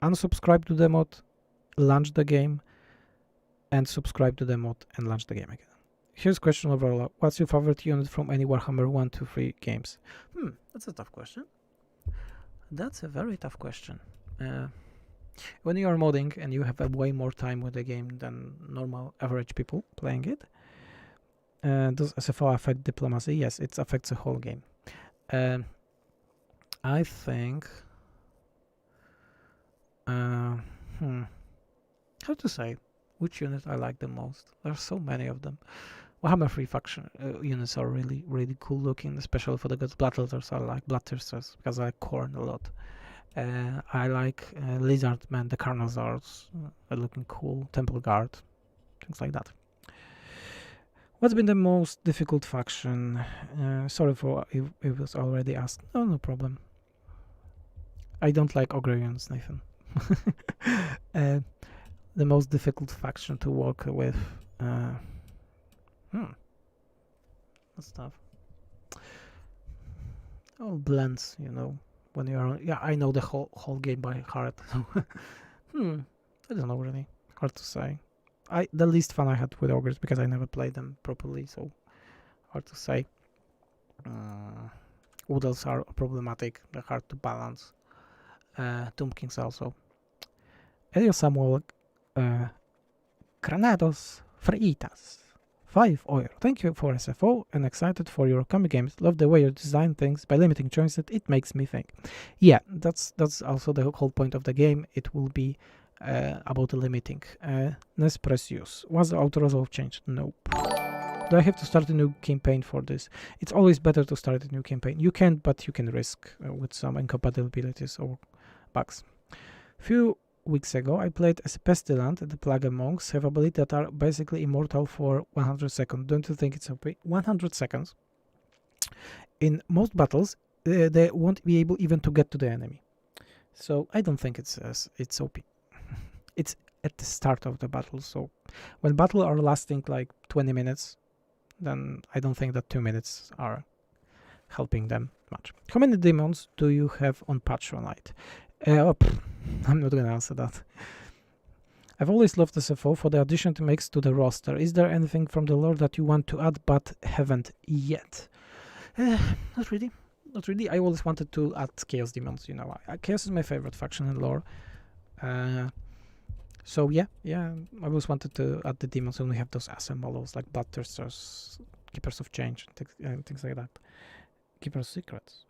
S6: Unsubscribe to the mod, launch the game, and subscribe to the mod and launch the game again. Here's a question overall. What's your favorite unit from any Warhammer 1, 2, 3 games? That's a tough question. That's a very tough question. When you are modding and you have way more time with the game than normal average people playing it, does SFO affect diplomacy? Yes, it affects the whole game. I think... how to say which unit I like the most? There are so many of them. Warhammer 3 faction units are really, really cool looking, especially for the good Bloodthirsters. I like Bloodthirsters because I like Khorne a lot. I like Lizardmen, the Carnazars, are looking cool, Temple Guard, things like that. What's been the most difficult faction? Sorry for if it was already asked. No problem. I don't like Ogreians, Nathan. The most difficult faction to work with. That's tough. All blends, you know. When you are, yeah, I know the whole game by heart. I don't know really. Hard to say. The least fun I had with ogres because I never played them properly, so hard to say. What else are problematic? They're hard to balance. Tomb Kings also. Elio Samuel Granados Freitas. 5 euro. Thank you for SFO and excited for your coming games. Love the way you design things by limiting choices. It makes me think. Yeah, that's also the whole point of the game. It will be about limiting. Nesprecious. Was the auto resolve changed? Nope. Do I have to start a new campaign for this? It's always better to start a new campaign. You can, but you can risk with some incompatibilities or bugs. Few weeks ago, I played as a Pestilent. The Plague Monks have abilities that are basically immortal for 100 seconds. Don't you think it's OP? 100 seconds. In most battles, they won't be able even to get to the enemy. So I don't think it's OP. It's at the start of the battle. So when battles are lasting like 20 minutes, then I don't think that 2 minutes are helping them much. How many demons do you have on Patronite? I'm not gonna answer that. I've always loved SFO for the addition it makes to the roster. Is there anything from the lore that you want to add but haven't yet? Not really. Not really. I always wanted to add Chaos Demons, you know. Chaos is my favorite faction in lore. So yeah, I always wanted to add the demons when we have those assembles like Bloodthirsters, Keepers of Change, and things like that. Keepers of Secrets.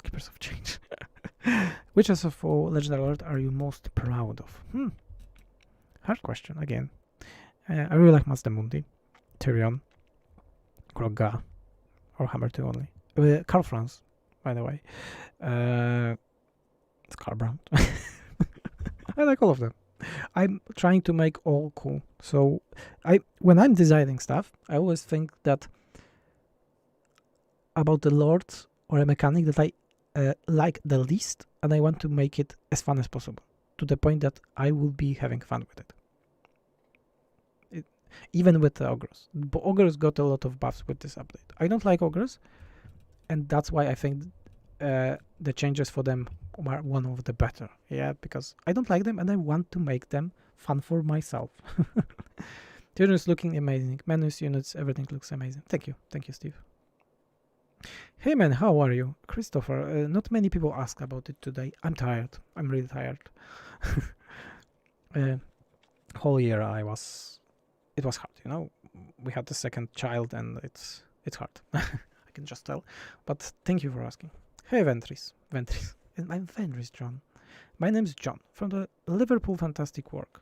S6: Keepers of Change. Which SFO Legendary Alert are you most proud of? Hard question, again. I really like Mazdamundi, Tyrion, Grogga, or Hammer 2 only. Karl Franz, by the way. Scarbrand. I like all of them. I'm trying to make all cool. So when I'm designing stuff, I always think that about the lord or a mechanic that I like the least, and I want to make it as fun as possible, to the point that I will be having fun with it. Even with the ogres. Ogres got a lot of buffs with this update. I don't like ogres, and that's why I think the changes for them are one of the better. Yeah, because I don't like them and I want to make them fun for myself. Tyrion is looking amazing. Menus, units, everything looks amazing. Thank you, Steve. Hey man, how are you? Christopher, not many people ask about it today. I'm tired. I'm really tired. Whole year it was hard, you know. We had the second child and it's hard. I can just tell. But thank you for asking. Hey Ventris. And I'm Ventris John. My name is John from the Liverpool Fantastic Work.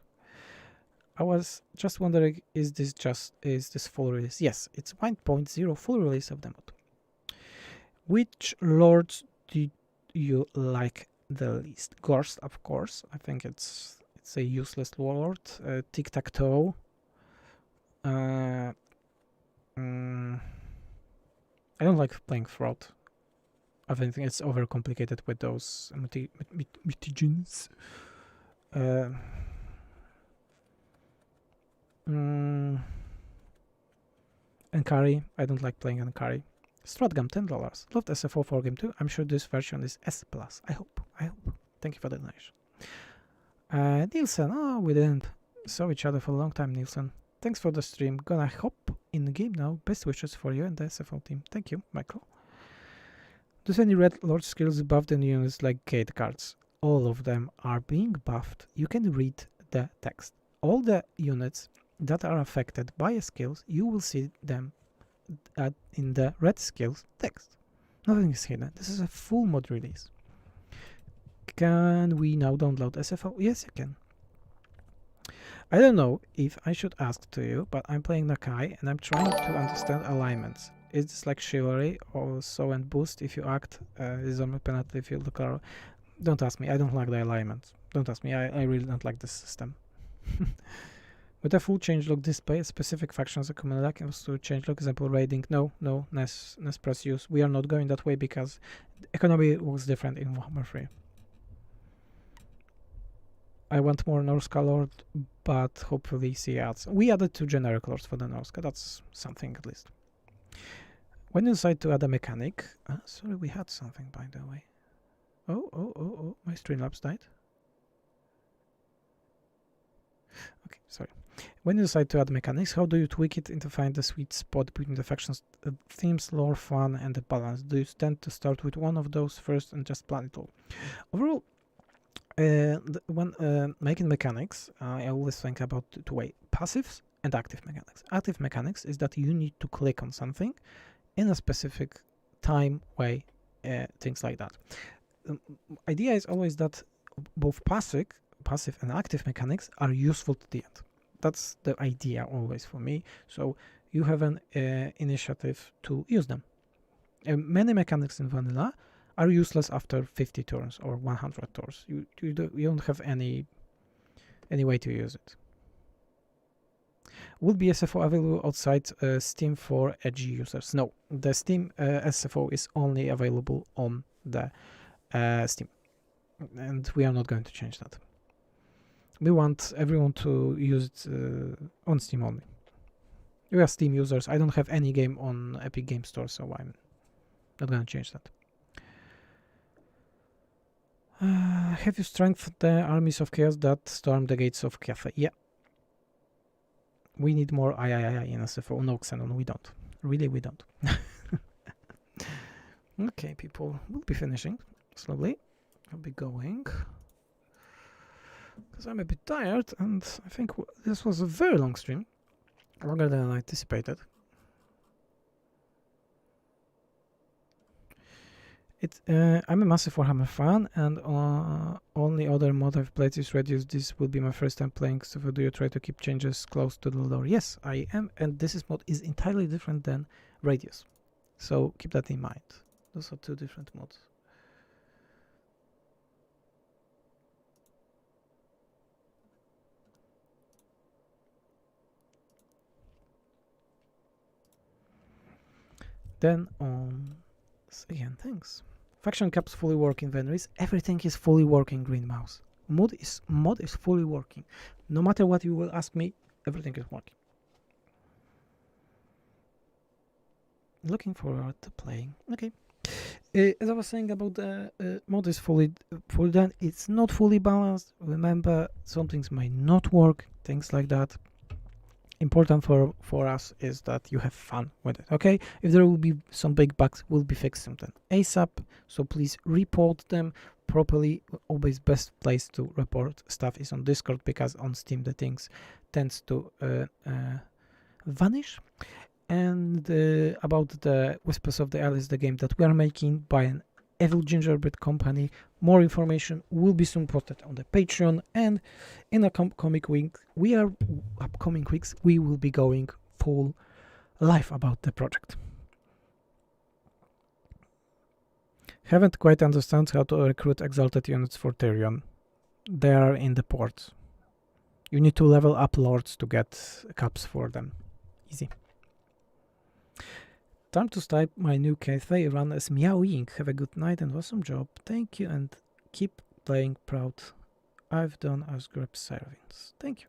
S6: I was just wondering, is this full release? Yes, it's 1.0 full release of the mod. Which lords did you like the least? Gorst, of course. I think it's a useless lord. Tic-tac-toe. I don't like playing Throat. I think it's overcomplicated with those mutagens. Ankari. I don't like playing Ankari. Stratgam, $10. Loved SFO for game 2. I'm sure this version is S+. I hope. Thank you for the donation. Nielsen. Oh, we didn't saw each other for a long time, Nielsen. Thanks for the stream. Gonna hop in the game now. Best wishes for you and the SFO team. Thank you, Michael. Does any Red Lord skills buff the new units like gate cards? All of them are being buffed. You can read the text. All the units that are affected by skills, you will see them in the red skills text. Nothing is hidden. This is a full mod release. Can we now download SFO? Yes, you can. I don't know if I should ask to you, but I'm playing Nakai and I'm trying to understand alignments. Is this like chivalry or so and boost if you act? Is on penalty if you look around? Don't ask me. I don't like the alignments. Don't ask me. I really don't like this system. With a full changelog display, specific factions are common like to changelog, example raiding. No, Ness press use. We are not going that way because economy was different in Warhammer 3. I want more Norska Lord, but hopefully see adds. We added 2 generic lords for the Norska. That's something at least. When you decide to add a mechanic, sorry, we had something by the way. Oh, my Streamlabs died. Okay, sorry. When you decide to add mechanics, how do you tweak it to find the sweet spot between the factions, themes, lore, fun, and the balance? Do you tend to start with one of those first and just plan it all? Overall, when making mechanics, I always think about 2 ways: passives and active mechanics. Active mechanics is that you need to click on something in a specific time, way, things like that. Idea is always that both passive and active mechanics are useful to the end. That's the idea always for me. So you have an initiative to use them. Many mechanics in vanilla are useless after 50 turns or 100 turns. You don't have any way to use it. Will be SFO available outside Steam for edgy users? No, the Steam SFO is only available on the Steam, and we are not going to change that. We want everyone to use it on Steam only. We are Steam users. I don't have any game on Epic Game Store, so I'm not going to change that. Have you strengthened the armies of chaos that storm the gates of Cathay? Yeah. We need more I in SFO. No, Xenon, we don't. Really, we don't. Okay, people, we'll be finishing slowly. I'll be going. Because I'm a bit tired, and I think this was a very long stream. Longer than I anticipated. I'm a massive Warhammer fan, and only other mod I've played is Radius. This will be my first time playing, so do you try to keep changes close to the lore? Yes, I am, and this mod is entirely different than Radius. So keep that in mind. Those are two different mods. Then again, thanks. Faction caps fully work in Veneris. Everything is fully working, Green Mouse. Mod is fully working. No matter what you will ask me, everything is working. Looking forward to playing. Okay. As I was saying about the mod is fully done. It's not fully balanced. Remember, some things might not work. Things like that. Important for us is that you have fun with it. Okay, if there will be some big bugs, we'll be fixing them ASAP, so please report them properly. Always best place to report stuff is on Discord, because on Steam the things tends to vanish. And about the Whispers of the Alice, the game that we are making by an Evil Gingerbread company, more information will be soon posted on the Patreon, and in upcoming weeks we will be going full live about the project. Haven't quite understand how to recruit exalted units for Tyrion. They are in the port. You need to level up lords to get caps for them. Easy. Time to start my new cafe run as Meowing. Have a good night and awesome job. Thank you, and keep playing proud. I've done as Grab Servants. Thank you.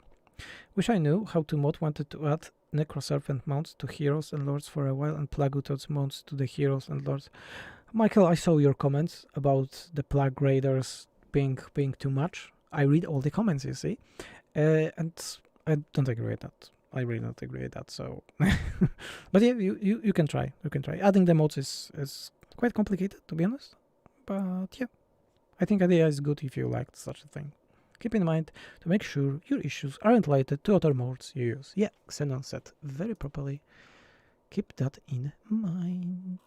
S6: Wish I knew how to mod. Wanted to add Necroservant mounts to heroes and lords for a while, and Plagueotods mounts to the heroes and lords. Michael, I saw your comments about the Plague Raiders being too much. I read all the comments, you see, and I don't agree with that. I really don't agree with that. So, but yeah, you can try. You can try. Adding the mods is quite complicated, to be honest. But yeah, I think idea is good if you liked such a thing. Keep in mind to make sure your issues aren't related to other mods you use. Yeah, Xenon said very properly. Keep that in mind.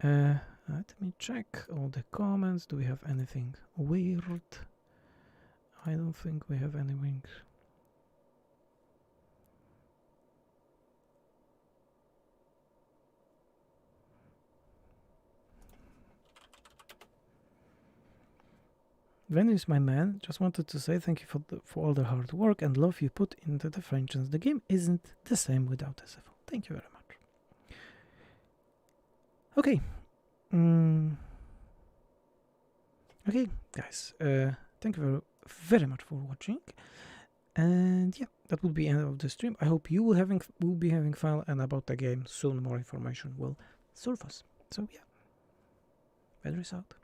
S6: Let me check all the comments. Do we have anything weird? I don't think we have anything. Venus, my man, just wanted to say thank you for all the hard work and love you put into the franchise. The game isn't the same without SFO. Thank you very much. Okay. Okay, guys. Thank you very much for watching, and yeah, that will be the end of the stream. I hope you will be having fun, and about the game soon more information will surface. So yeah, Vedris out.